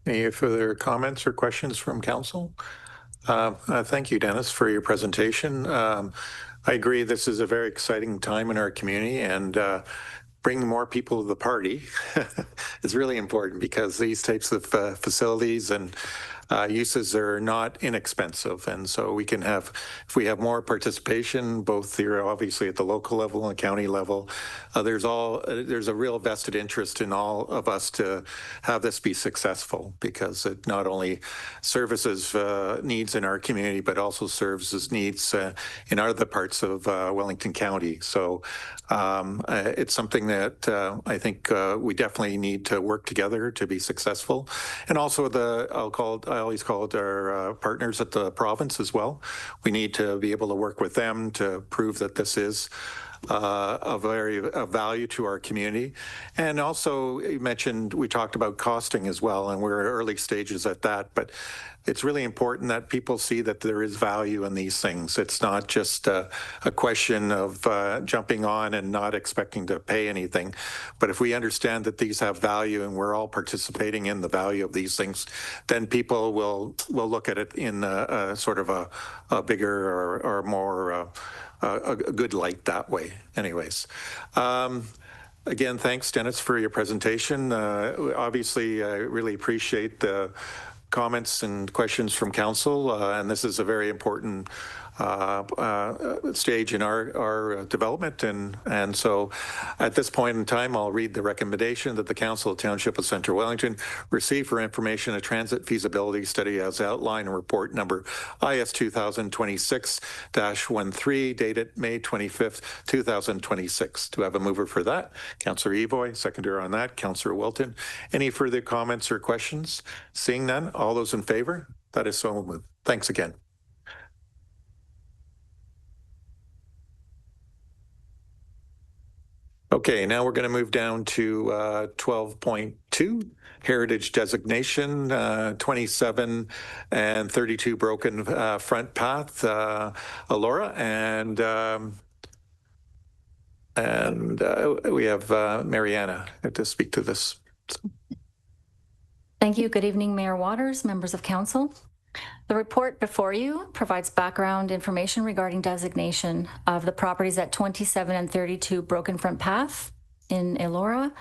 Any further comments or questions from council? Thank you, Dennis, for your presentation. I agree this is a very exciting time in our community, and bringing more people to the party is really important because these types of facilities and uses are not inexpensive. And so we can have, if we have more participation, both here obviously at the local level and county level, there's a real vested interest in all of us to have this be successful, because it not only services needs in our community, but also serves as needs in other parts of Wellington County. So it's something that I think we definitely need to work together to be successful. And also I always call it our partners at the province as well. We need to be able to work with them to prove that this is of value to our community. And also you mentioned, we talked about costing as well, and we're at early stages at that, but it's really important that people see that there is value in these things. It's not just a question of jumping on and not expecting to pay anything. But if we understand that these have value and we're all participating in the value of these things, then people will look at it in a sort of a bigger or more a good light that way. Anyways. Again, thanks, Dennis, for your presentation. Obviously, I really appreciate the comments and questions from council, and this is a very important stage in our development, and so at this point in time, I'll read the recommendation that the Council of Township of Central Wellington receive for information a transit feasibility study as outlined in report number IS 2026-13 dated May 25th, 2026. Do I have a mover for that? Councillor Evoy, seconder on that, Councillor Wilton. Any further comments or questions? Seeing none, all those in favor? That is so moved. Thanks again. Okay, now we're going to move down to 12.2, heritage designation, 27 and 32 Broken Front Path, Elora, and we have Mariana to speak to this. Thank you. Good evening, Mayor Waters, members of council. The report before you provides background information regarding designation of the properties at 27 and 32 Broken Front Path in Elora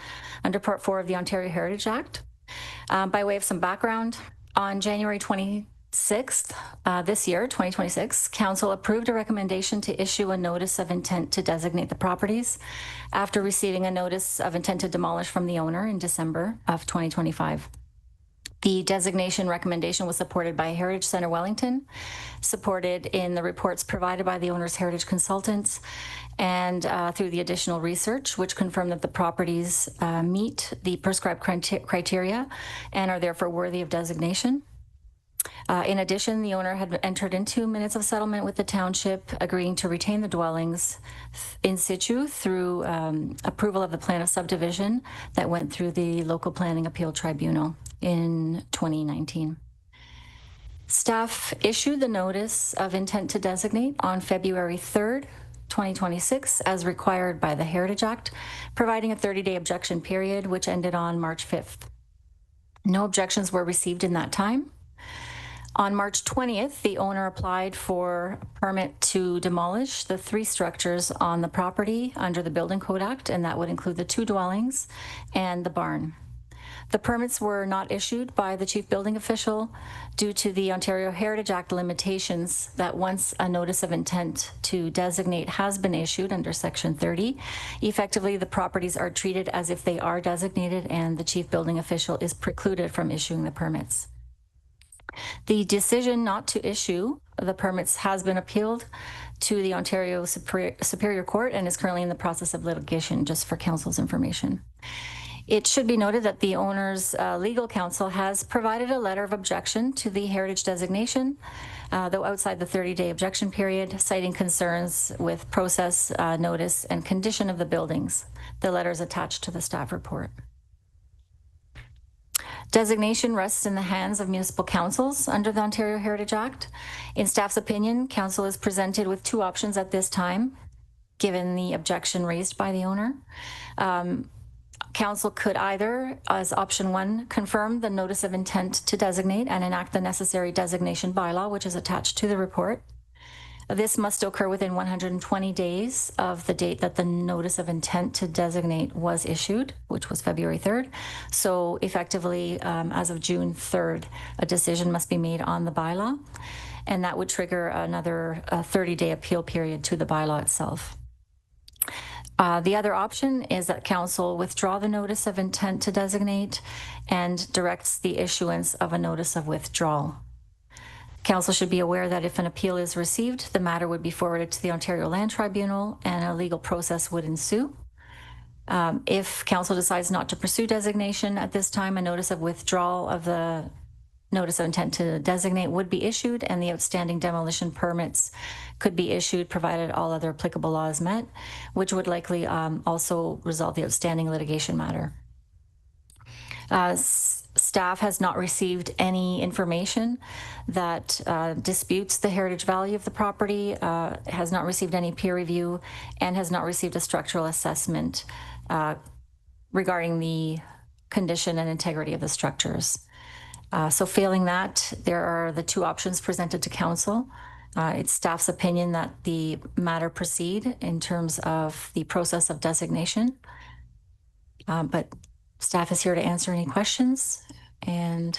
under Part 4 of the Ontario Heritage Act. By way of some background, on January 26th this year, 2026, Council approved a recommendation to issue a notice of intent to designate the properties after receiving a notice of intent to demolish from the owner in December of 2025. The designation recommendation was supported by Heritage Centre Wellington, supported in the reports provided by the owner's heritage consultants, and through the additional research, which confirmed that the properties meet the prescribed criteria and are therefore worthy of designation. In addition, the owner had entered into minutes of settlement with the township, agreeing to retain the dwellings in situ through approval of the plan of subdivision that went through the local planning appeal tribunal in 2019. Staff issued the notice of intent to designate on February 3rd, 2026, as required by the Heritage Act, providing a 30-day objection period, which ended on March 5th. No objections were received in that time. On March 20th, the owner applied for a permit to demolish the 3 structures on the property under the Building Code Act, and that would include the 2 dwellings and the barn. The permits were not issued by the chief building official due to the Ontario Heritage Act limitations that once a notice of intent to designate has been issued under Section 30, effectively the properties are treated as if they are designated and the chief building official is precluded from issuing the permits. The decision not to issue the permits has been appealed to the Ontario Superior Court and is currently in the process of litigation, just for council's information. It should be noted that the owner's legal counsel has provided a letter of objection to the heritage designation, though outside the 30-day objection period, citing concerns with process, notice, and condition of the buildings. The letter is attached to the staff report. Designation rests in the hands of municipal councils under the Ontario Heritage Act. In staff's opinion, council is presented with 2 options at this time, given the objection raised by the owner. Council could either, as option 1, confirm the notice of intent to designate and enact the necessary designation bylaw, which is attached to the report. This must occur within 120 days of the date that the notice of intent to designate was issued, which was February 3rd. So effectively, as of June 3rd, a decision must be made on the bylaw, and that would trigger another 30-day appeal period to the bylaw itself. The other option is that council withdraw the notice of intent to designate and directs the issuance of a notice of withdrawal. Council should be aware that if an appeal is received, the matter would be forwarded to the Ontario Land Tribunal and a legal process would ensue. If council decides not to pursue designation at this time, a notice of withdrawal of the notice of intent to designate would be issued and the outstanding demolition permits could be issued provided all other applicable laws met, which would likely also resolve the outstanding litigation matter. Staff has not received any information that disputes the heritage value of the property, has not received any peer review, and has not received a structural assessment regarding the condition and integrity of the structures. So failing that, there are the 2 options presented to council. It's staff's opinion that the matter proceed in terms of the process of designation. But staff is here to answer any questions and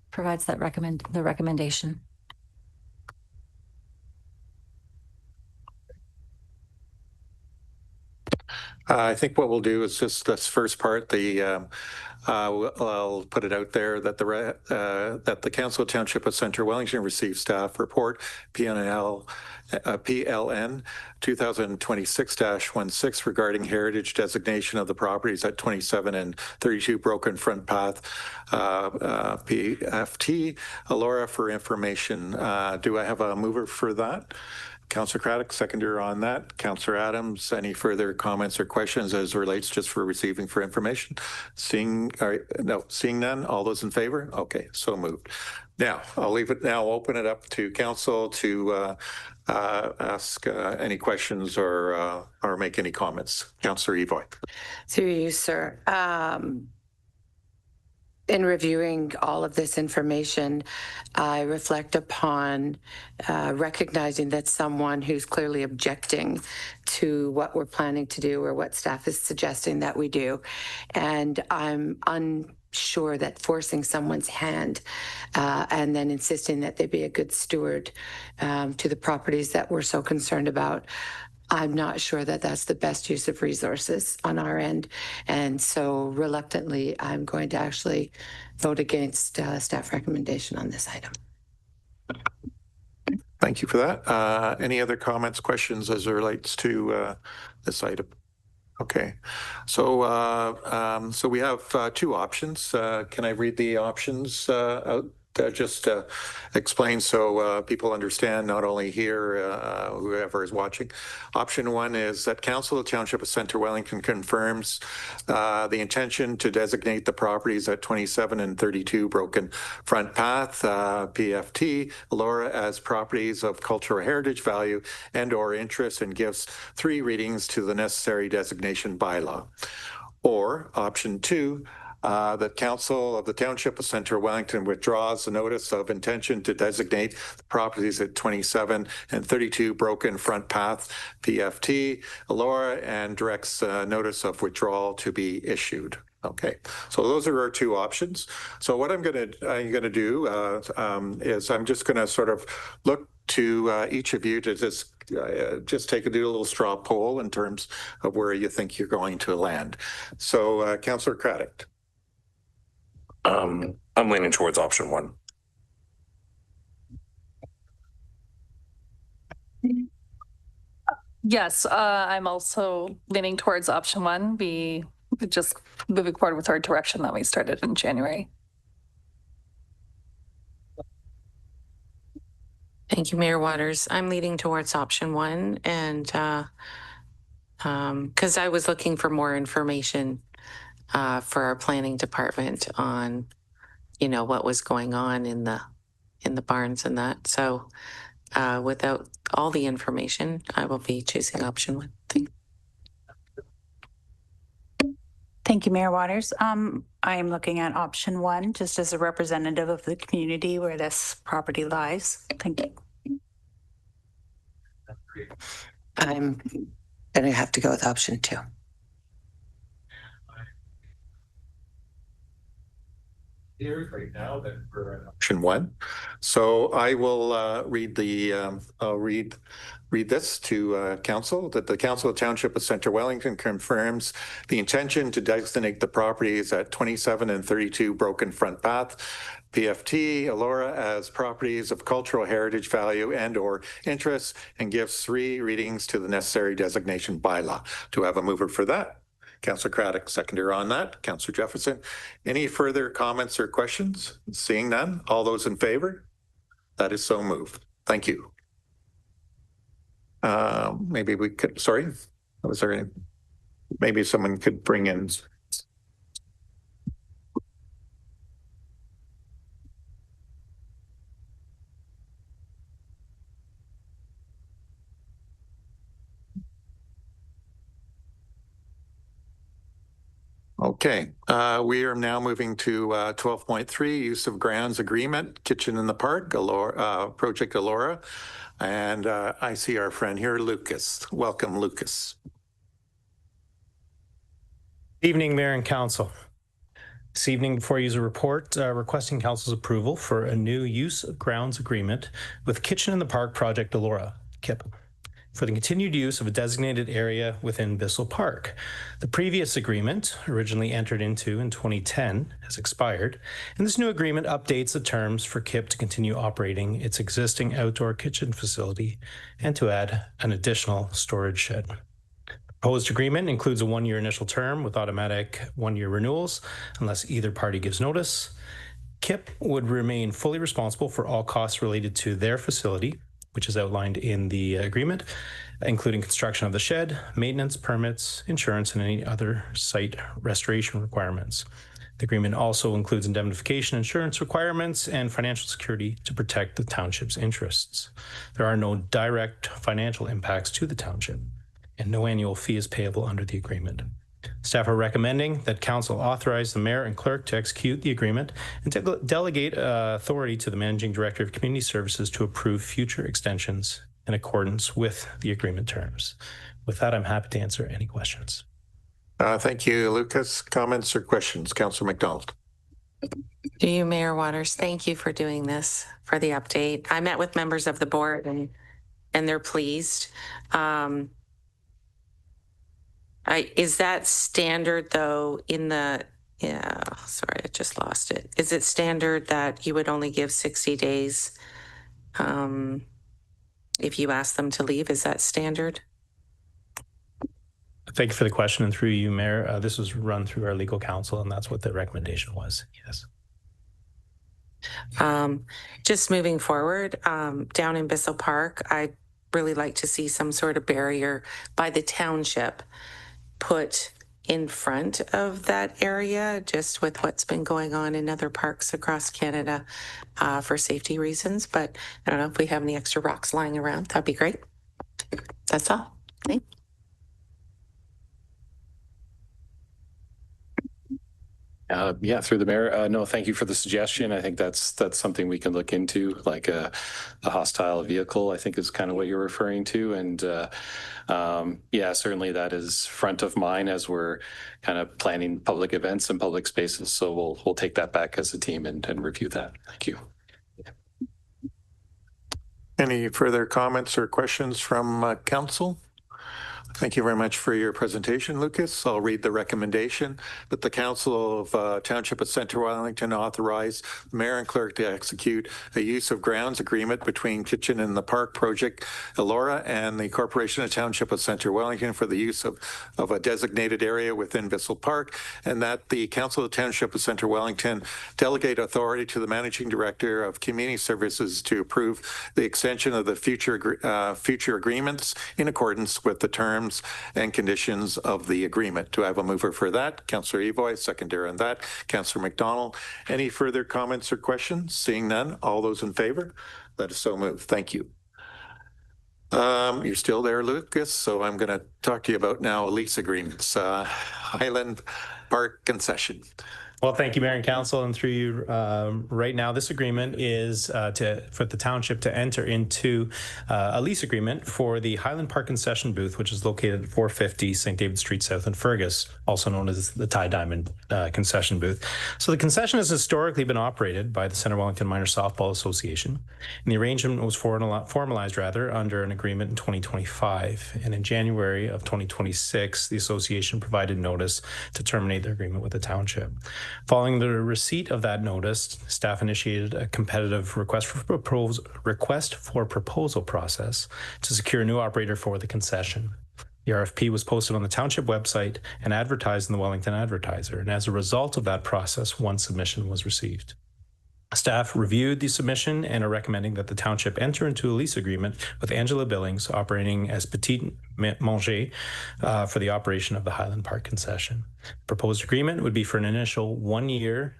provides that the recommendation. I think what we'll do is just this first part, I'll put it out there that the Council of Township of Centre Wellington received staff report PLN 2026-16 regarding heritage designation of the properties at 27 and 32 Broken Front Path, PFT. Alora for information. Do I have a mover for that? Councillor Craddock, seconder on that. Councillor Adams, any further comments or questions as relates just for receiving for information? Seeing none, all those in favor? Okay, so moved. Now, I'll open it up to council to ask any questions or make any comments. Councillor Evoy. Through you, sir. In reviewing all of this information, I reflect upon recognizing that someone who's clearly objecting to what we're planning to do or what staff is suggesting that we do. And I'm unsure that forcing someone's hand and then insisting that they be a good steward to the properties that we're so concerned about, I'm not sure that that's the best use of resources on our end. And so reluctantly, I'm going to actually vote against staff recommendation on this item. Thank you for that. Any other comments, questions as it relates to this item? Okay, so so we have two options. Can I read the options out? Just explain so people understand, not only here, whoever is watching. Option one is that Council of the Township of Centre Wellington confirms the intention to designate the properties at 27 and 32 Broken Front Path, PFT, Elora, as properties of cultural heritage value and or interest, and gives 3 readings to the necessary designation bylaw. Or option two, that Council of the Township of Centre Wellington withdraws the notice of intention to designate the properties at 27 and 32 Broken Front Path, PFT, Elora, and directs notice of withdrawal to be issued. Okay, so those are our two options. So what I'm gonna do is I'm just gonna sort of look to each of you to just do a little straw poll in terms of where you think you're going to land. So Councillor Craddock. I'm leaning towards option one. Yes, I'm also leaning towards option one. Be just moving forward with our direction that we started in January. Thank you, Mayor Waters. I'm leaning towards option one, and because I was looking for more information for our planning department on, what was going on in the barns and that. So without all the information, I will be choosing option one. Thank you, Mayor Waters. I'm looking at option one, just as a representative of the community where this property lies. Thank you. I'm going to have to go with option two. Here right now that we're at option one. So I will read this to council, that the Council of Township of Centre Wellington confirms the intention to designate the properties at 27 and 32 Broken Front Path, PFT, Elora, as properties of cultural heritage value and or interest, and gives 3 readings to the necessary designation bylaw. Do I have a mover for that? Councillor Craddock, seconder on that. Councillor Jefferson. Any further comments or questions? Seeing none, all those in favor? That is so moved. Thank you. Maybe we could, sorry, was there any, maybe someone could bring in. Okay, we are now moving to 12.3, use of grounds agreement, Kitchen in the Park, Project Elora. And I see our friend here, Lucas. Welcome, Lucas. Evening, Mayor and Council. This evening, before you use a report, requesting Council's approval for a new use of grounds agreement with Kitchen in the Park Project Elora, KIP, for the continued use of a designated area within Bissell Park. The previous agreement, originally entered into in 2010, has expired, and this new agreement updates the terms for KIP to continue operating its existing outdoor kitchen facility and to add an additional storage shed. The proposed agreement includes a 1-year initial term with automatic 1-year renewals unless either party gives notice. KIP would remain fully responsible for all costs related to their facility, which is outlined in the agreement, including construction of the shed, maintenance, permits, insurance, and any other site restoration requirements. The agreement also includes indemnification insurance requirements and financial security to protect the township's interests. There are no direct financial impacts to the township, and no annual fee is payable under the agreement. Staff are recommending that Council authorize the Mayor and Clerk to execute the agreement and to delegate authority to the Managing Director of Community Services to approve future extensions in accordance with the agreement terms. With that, I'm happy to answer any questions. Thank you, Lucas. Comments or questions? Councillor McDonald. To you, Mayor Waters, thank you for doing this, for the update. I met with members of the board and they're pleased. Is that standard though sorry, I just lost it. Is it standard that you would only give 60 days if you ask them to leave? Is that standard? Thank you for the question. And through you, Mayor, this was run through our legal counsel, and that's what the recommendation was. Yes. Just moving forward, down in Bissell Park, I'd really like to see some sort of barrier by the township put in front of that area, just with what's been going on in other parks across Canada for safety reasons. But I don't know if we have any extra rocks lying around. That'd be great. That's all. Thank you. Yeah, through the mayor. No, thank you for the suggestion. I think that's something we can look into, like a hostile vehicle, I think is kind of what you're referring to. And yeah, certainly that is front of mind as we're kind of planning public events and public spaces. So we'll take that back as a team and review that. Thank you. Any further comments or questions from council? Thank you very much for your presentation, Lucas. I'll read the recommendation that the Council of Township of Centre Wellington authorize the mayor and clerk to execute a use of grounds agreement between Kitchen in the Park Project Elora and the Corporation of Township of Centre Wellington for the use of a designated area within Bissell Park, and that the Council of Township of Centre Wellington delegate authority to the Managing Director of Community Services to approve the extension of the future agreements in accordance with the terms and conditions of the agreement. Do I have a mover for that? Councillor Evoy, seconder on that. Councillor McDonald. Any further comments or questions? Seeing none, all those in favor? Let us so move. Thank you. You're still there, Lucas, so I'm going to talk to you about now lease agreements. Highland Park concession. Well, thank you, Mayor and Council, and through you, right now, this agreement is for the township to enter into a lease agreement for the Highland Park concession booth, which is located at 450 St. David Street South in Fergus, also known as the Tie Diamond concession booth. So the concession has historically been operated by the Centre Wellington Minor Softball Association, and the arrangement was formalized under an agreement in 2025. And in January of 2026, the association provided notice to terminate their agreement with the township. Following the receipt of that notice, staff initiated a competitive request for proposal process to secure a new operator for the concession. The RFP was posted on the township website and advertised in the Wellington Advertiser, and as a result of that process, one submission was received. Staff reviewed the submission and are recommending that the township enter into a lease agreement with Angela Billings, operating as Petit Manger, for the operation of the Highland Park concession. Proposed agreement would be for an initial 1 year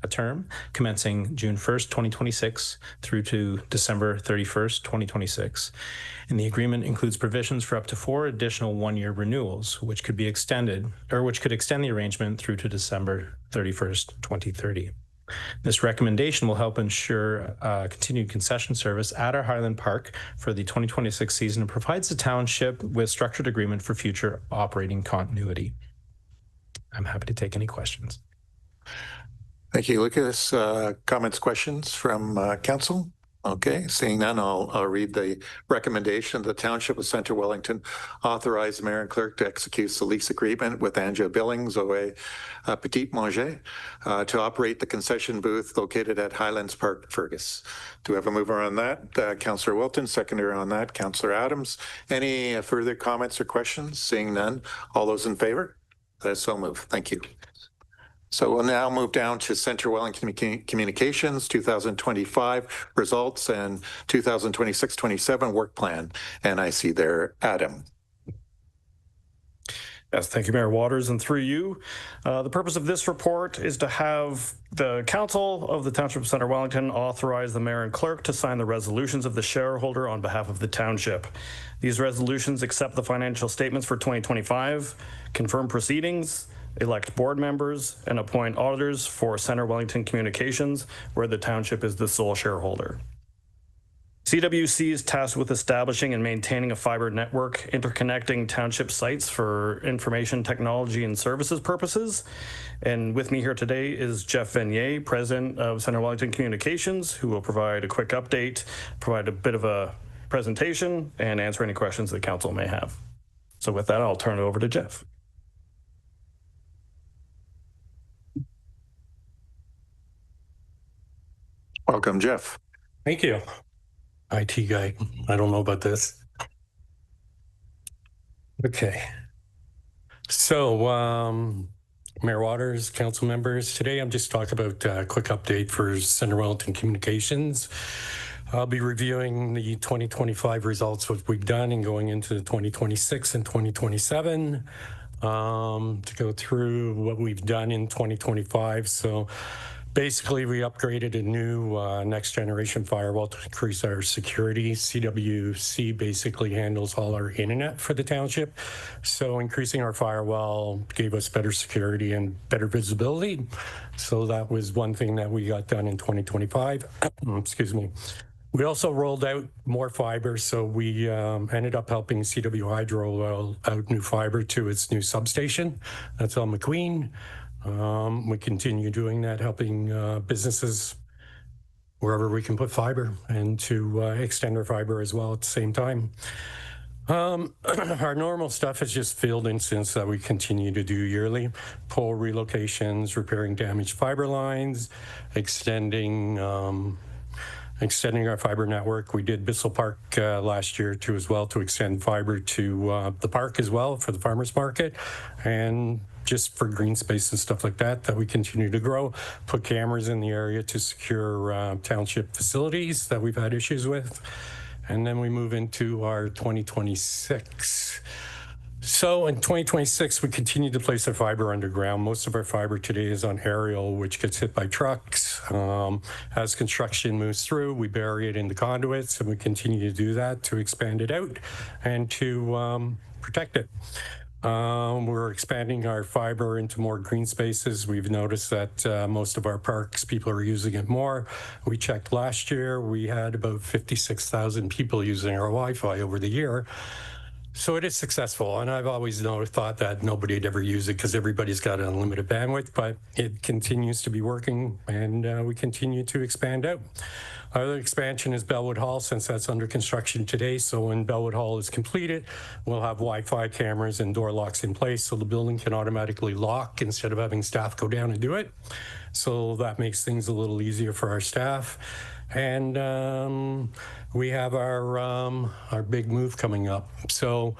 term commencing June 1st, 2026 through to December 31st, 2026. And the agreement includes provisions for up to 4 additional 1-year renewals, which could be extended, or which could extend the arrangement through to December 31st, 2030. This recommendation will help ensure continued concession service at our Highland Park for the 2026 season and provides the township with structured agreement for future operating continuity. I'm happy to take any questions. Thank you, Lucas. Comments, questions from council? Okay, seeing none, I'll read the recommendation. The Township of Centre Wellington authorize the mayor and clerk to execute the lease agreement with Angela Billings, OA Petit Manger, to operate the concession booth located at Highlands Park, Fergus. Do we have a mover on that? Councillor Wilton, seconder on that. Councillor Adams. Any further comments or questions? Seeing none, all those in favor? Let us so move. Thank you. So we'll now move down to Centre Wellington Communications 2025 results and 2026-27 work plan. And I see there Adam. Yes, thank you, Mayor Waters. And through you, the purpose of this report is to have the Council of the Township of Centre Wellington authorize the mayor and clerk to sign the resolutions of the shareholder on behalf of the township. These resolutions accept the financial statements for 2025, confirm proceedings, elect board members, and appoint auditors for Centre Wellington Communications, where the township is the sole shareholder. CWC is tasked with establishing and maintaining a fiber network interconnecting township sites for information technology and services purposes. And with me here today is Jeff Vanier, president of Centre Wellington Communications, who will provide a quick update, provide a bit of a presentation, and answer any questions that council may have. So with that, I'll turn it over to Jeff. Welcome, Jeff. Thank you. IT guy. I don't know about this. Okay. So, Mayor Waters, council members, today I'm just talking about a quick update for Centre Wellington Communications. I'll be reviewing the 2025 results, what we've done, and going into 2026 and 2027 to go through what we've done in 2025. So basically, we upgraded a new next generation firewall to increase our security. CWC basically handles all our internet for the township. So increasing our firewall gave us better security and better visibility. So that was one thing that we got done in 2025. Excuse me. We also rolled out more fiber, so we ended up helping CW Hydro roll out new fiber to its new substation. That's on McQueen. We continue doing that, helping businesses wherever we can put fiber and to extend our fiber as well at the same time. Our normal stuff is just field incidents that we continue to do yearly. Pole relocations, repairing damaged fiber lines, extending our fiber network. We did Bissell Park last year too as well, to extend fiber to the park as well for the farmers market, and just for green space and stuff like that, that we continue to grow. Put cameras in the area to secure township facilities that we've had issues with. And then we move into our 2026. So in 2026, we continue to place our fiber underground. Most of our fiber today is on aerial, which gets hit by trucks. As construction moves through, we bury it in the conduits, and we continue to do that to expand it out and to protect it. We're expanding our fiber into more green spaces. We've noticed that most of our parks, people are using it more. We checked last year, we had about 56,000 people using our Wi-Fi over the year. So it is successful, and I've always thought that nobody would ever use it because everybody's got unlimited bandwidth, but it continues to be working, and we continue to expand out. Our other expansion is Bellwood Hall, since that's under construction today. So when Bellwood Hall is completed, we'll have Wi-Fi cameras and door locks in place, so the building can automatically lock instead of having staff go down and do it. So that makes things a little easier for our staff. And we have our big move coming up. So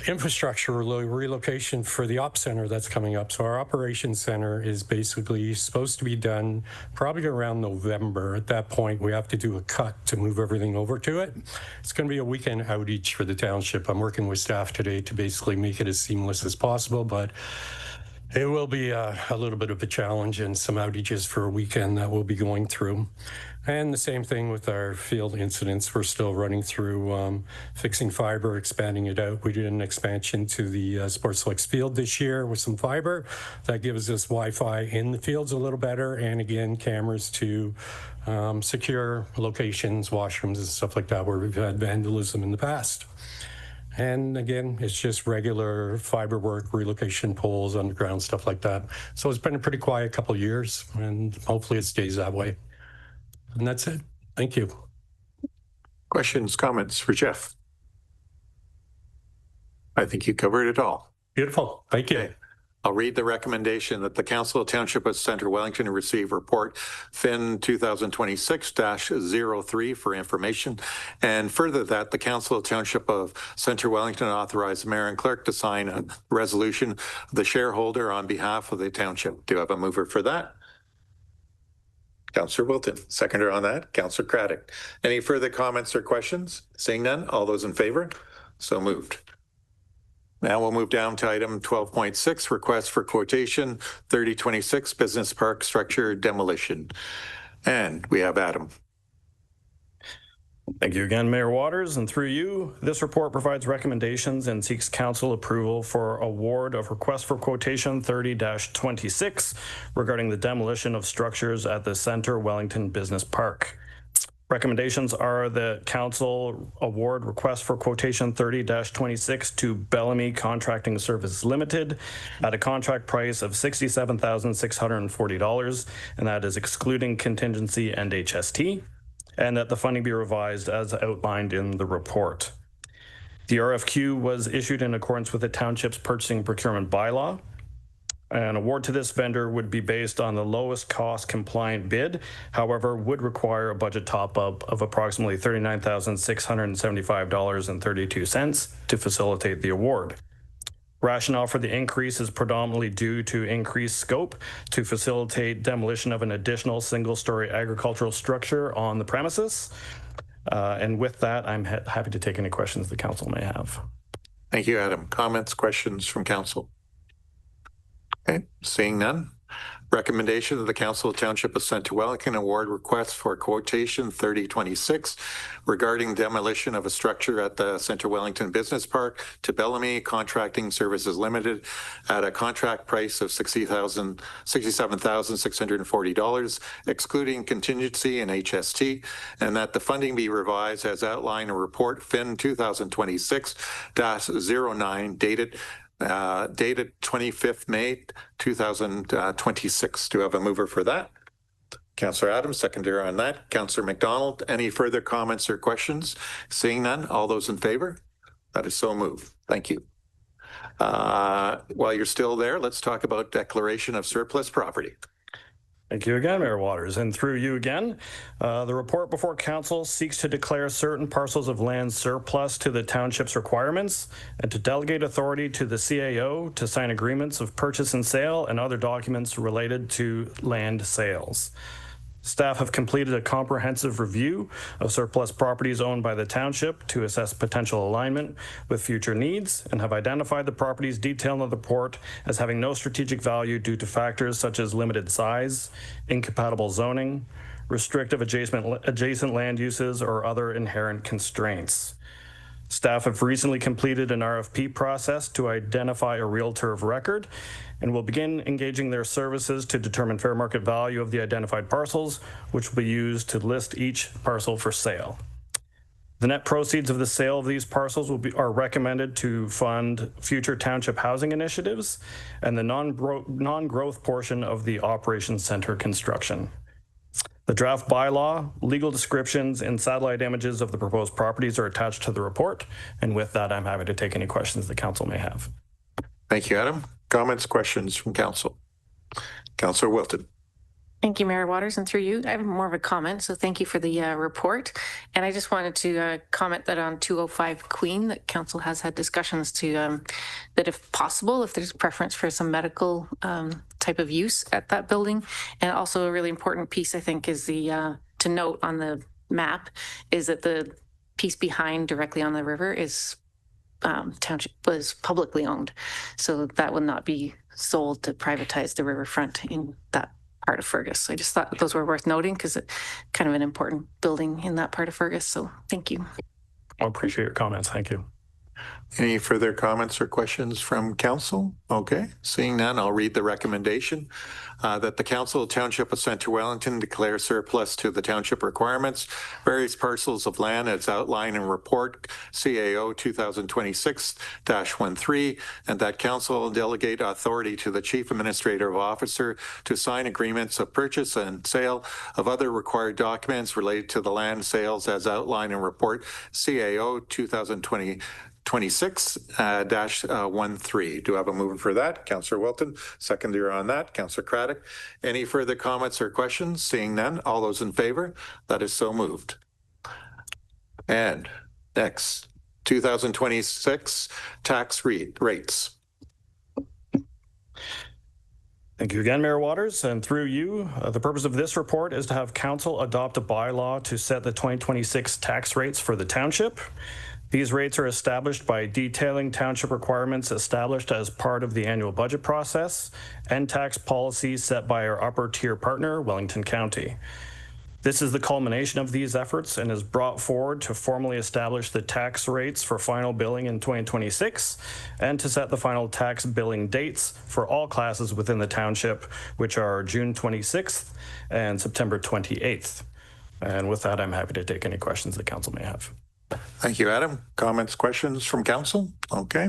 infrastructure relocation for the ops center that's coming up. So our operations center is basically supposed to be done probably around November. At that point, we have to do a cut to move everything over to it. It's going to be a weekend outage for the township. I'm working with staff today to basically make it as seamless as possible, but it will be a little bit of a challenge and some outages for a weekend that we'll be going through. And the same thing with our field incidents. We're still running through fixing fiber, expanding it out. We did an expansion to the Sports Flex field this year with some fiber. That gives us Wi-Fi in the fields a little better. And again, cameras to secure locations, washrooms and stuff like that where we've had vandalism in the past. And again, it's just regular fiber work, relocation poles, underground, stuff like that. So it's been a pretty quiet couple of years, and hopefully it stays that way. And that's it. Thank you. Questions, comments for Jeff? I think you covered it all. Beautiful. Thank you. Okay. I'll read the recommendation that the Council of Township of Centre Wellington receive report FIN 2026-03 for information, and further that the Council of Township of Centre Wellington authorize the mayor and clerk to sign a resolution of the shareholder on behalf of the township. Do you have a mover for that? Councillor Wilton. Seconder on that, Councillor Craddock. Any further comments or questions? Seeing none, all those in favor? So moved. Now we'll move down to item 12.6, request for quotation 3026 business park structure demolition. And we have Adam. Thank you again, Mayor Waters, and through you, this report provides recommendations and seeks council approval for award of request for quotation 30-26 regarding the demolition of structures at the Centre Wellington Business Park. Recommendations are that council award request for quotation 30-26 to Bellamy Contracting Services Limited at a contract price of $67,640, and that is excluding contingency and HST, and that the funding be revised as outlined in the report. The RFQ was issued in accordance with the township's purchasing procurement bylaw. An award to this vendor would be based on the lowest cost compliant bid, however, would require a budget top-up of approximately $39,675.32 to facilitate the award. Rationale for the increase is predominantly due to increased scope to facilitate demolition of an additional single-story agricultural structure on the premises. And with that, I'm happy to take any questions the council may have. Thank you, Adam. Comments, questions from council? Okay, seeing none. Recommendation of the Council of Township of Centre Wellington award request for quotation 3026 regarding demolition of a structure at the Centre Wellington Business Park to Bellamy Contracting Services Limited at a contract price of $67,640, excluding contingency and HST, and that the funding be revised as outlined in report FIN 2026-09 dated 25th May 2026. Do you have a mover for that? Councillor Adams, seconder on that. Councillor McDonald, any further comments or questions? Seeing none, all those in favor? That is so moved. Thank you. While you're still there, let's talk about declaration of surplus property. Thank you again, Mayor Waters. And through you again, the report before council seeks to declare certain parcels of land surplus to the township's requirements and to delegate authority to the CAO to sign agreements of purchase and sale and other documents related to land sales. Staff have completed a comprehensive review of surplus properties owned by the township to assess potential alignment with future needs and have identified the properties detailed in the report as having no strategic value due to factors such as limited size, incompatible zoning, restrictive adjacent land uses, or other inherent constraints. Staff have recently completed an RFP process to identify a realtor of record and will begin engaging their services to determine fair market value of the identified parcels, which will be used to list each parcel for sale. The net proceeds of the sale of these parcels are recommended to fund future township housing initiatives and the non-growth portion of the operations center construction. The draft bylaw, legal descriptions, and satellite images of the proposed properties are attached to the report. And with that, I'm happy to take any questions the council may have. Thank you, Adam. Comments, questions from council? Councillor Wilton. Thank you, Mayor Waters, and through you, I have more of a comment, so thank you for the report. And I just wanted to comment that on 205 Queen, that council has had discussions to, that if possible, if there's preference for some medical type of use at that building. And also a really important piece, I think, is the, to note on the map, is that the piece behind directly on the river is township was publicly owned. So that will not be sold to privatize the riverfront in that part of Fergus. I just thought those were worth noting because it's kind of an important building in that part of Fergus. So thank you. I appreciate your comments. Thank you. Any further comments or questions from council? Okay, seeing none, I'll read the recommendation that the Council of Township of Centre Wellington declare surplus to the township requirements various parcels of land as outlined in report CAO 2026-13, and that council will delegate authority to the Chief Administrative Officer to sign agreements of purchase and sale of other required documents related to the land sales as outlined in report CAO 2026-13. Do I have a mover for that? Councillor Wilton, seconder on that. Councillor Craddock. Any further comments or questions? Seeing none, all those in favor? That is so moved. And next, 2026 tax rates. Thank you again, Mayor Waters. And through you, the purpose of this report is to have council adopt a bylaw to set the 2026 tax rates for the township. These rates are established by detailing township requirements established as part of the annual budget process and tax policies set by our upper tier partner, Wellington County. This is the culmination of these efforts and is brought forward to formally establish the tax rates for final billing in 2026 and to set the final tax billing dates for all classes within the township, which are June 26th and September 28th. And with that, I'm happy to take any questions the council may have. Thank you, Adam. Comments, questions from council? Okay.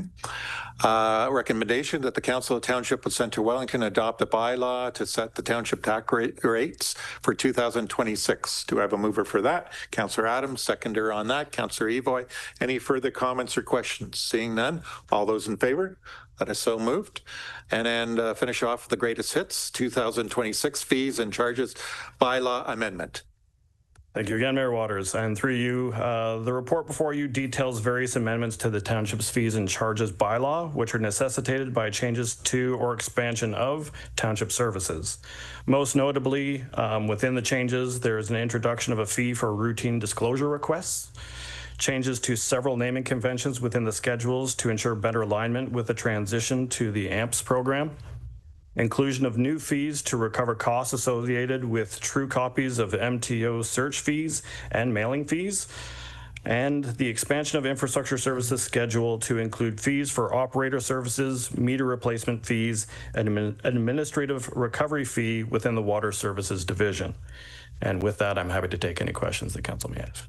Recommendation that the Council of Township of Centre Wellington adopt a bylaw to set the township tax rates for 2026. Do I have a mover for that? Councillor Adams, seconder on that. Councillor Evoy. Any further comments or questions? Seeing none, all those in favor? That is so moved. And then finish off with the greatest hits, 2026 fees and charges bylaw amendment. Thank you again, Mayor Waters. And through you, the report before you details various amendments to the township's fees and charges bylaw, which are necessitated by changes to or expansion of township services. Most notably, within the changes, there is an introduction of a fee for routine disclosure requests, changes to several naming conventions within the schedules to ensure better alignment with the transition to the AMPS program, inclusion of new fees to recover costs associated with true copies of MTO search fees and mailing fees, and the expansion of infrastructure services schedule to include fees for operator services, meter replacement fees, and an administrative recovery fee within the water services division. And with that, I'm happy to take any questions the council may have.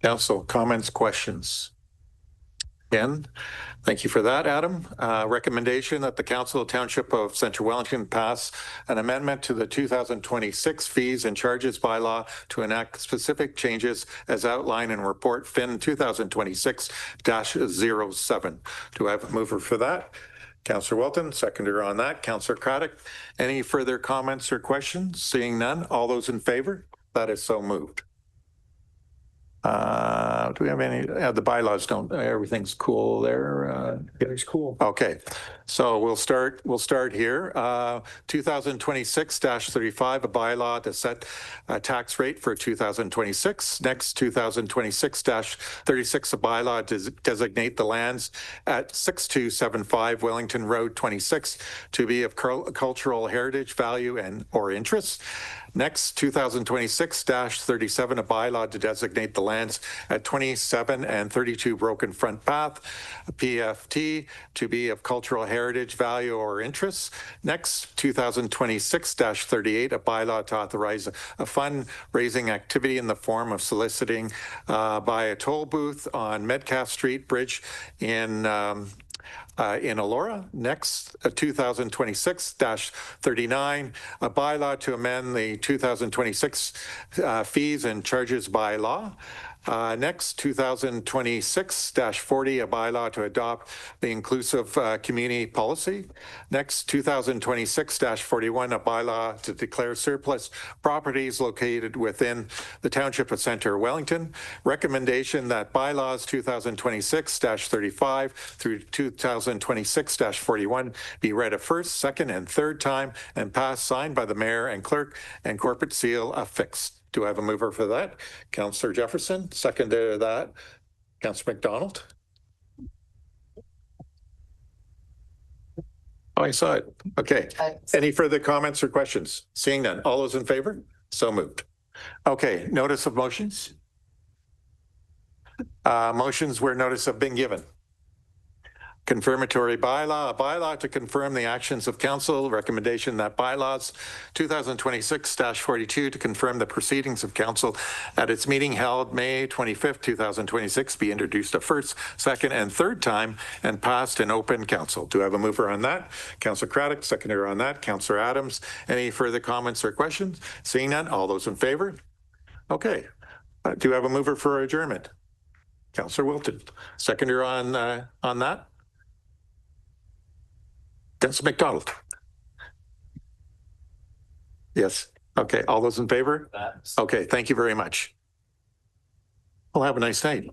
Council, comments, questions? Again, thank you for that, Adam. Recommendation that the Council of Township of Central Wellington pass an amendment to the 2026 fees and charges bylaw to enact specific changes as outlined in report FIN 2026-07. Do I have a mover for that? Councillor Wilton, seconder on that. Councillor Craddock, any further comments or questions? Seeing none, all those in favor? That is so moved. Do we have any, the bylaws don't, everything's cool there. It's cool. Okay, so we'll start here. 2026-35, a bylaw to set a tax rate for 2026. Next, 2026-36, a bylaw to designate the lands at 6275 Wellington Road 26 to be of cultural heritage value and or interest. Next, 2026-37, a bylaw to designate the lands at 27 and 32 Broken Front Path, PFT, to be of cultural heritage value or interest. Next, 2026-38, a bylaw to authorize a fundraising activity in the form of soliciting by a toll booth on Metcalfe Street Bridge in Elora. Next, 2026-39, a bylaw to amend the 2026 fees and charges by law. Next, 2026-40, a bylaw to adopt the inclusive community policy. Next, 2026-41, a bylaw to declare surplus properties located within the Township of Centre Wellington. Recommendation that bylaws 2026-35 through 2026-41 be read a first, second, and third time and passed, signed by the mayor and clerk, and corporate seal affixed. Do I have a mover for that? Councillor Jefferson, seconder to that. Councillor McDonald. Oh, I saw it. Okay. Any further comments or questions? Seeing none. All those in favor? So moved. Okay. Notice of motions. Motions where notice have been given. Confirmatory bylaw, a bylaw to confirm the actions of council. Recommendation that bylaws 2026-42 to confirm the proceedings of council at its meeting held May 25th, 2026 be introduced a first, second, and third time and passed in open council. Do I have a mover on that? Councillor Craddock, seconder on that. Councillor Adams, any further comments or questions? Seeing none, all those in favor? Okay. Do you have a mover for adjournment? Councillor Wilton, seconder on that. Councillor McDonald. Yes. Okay. All those in favor? Okay. Thank you very much. Well, have a nice night.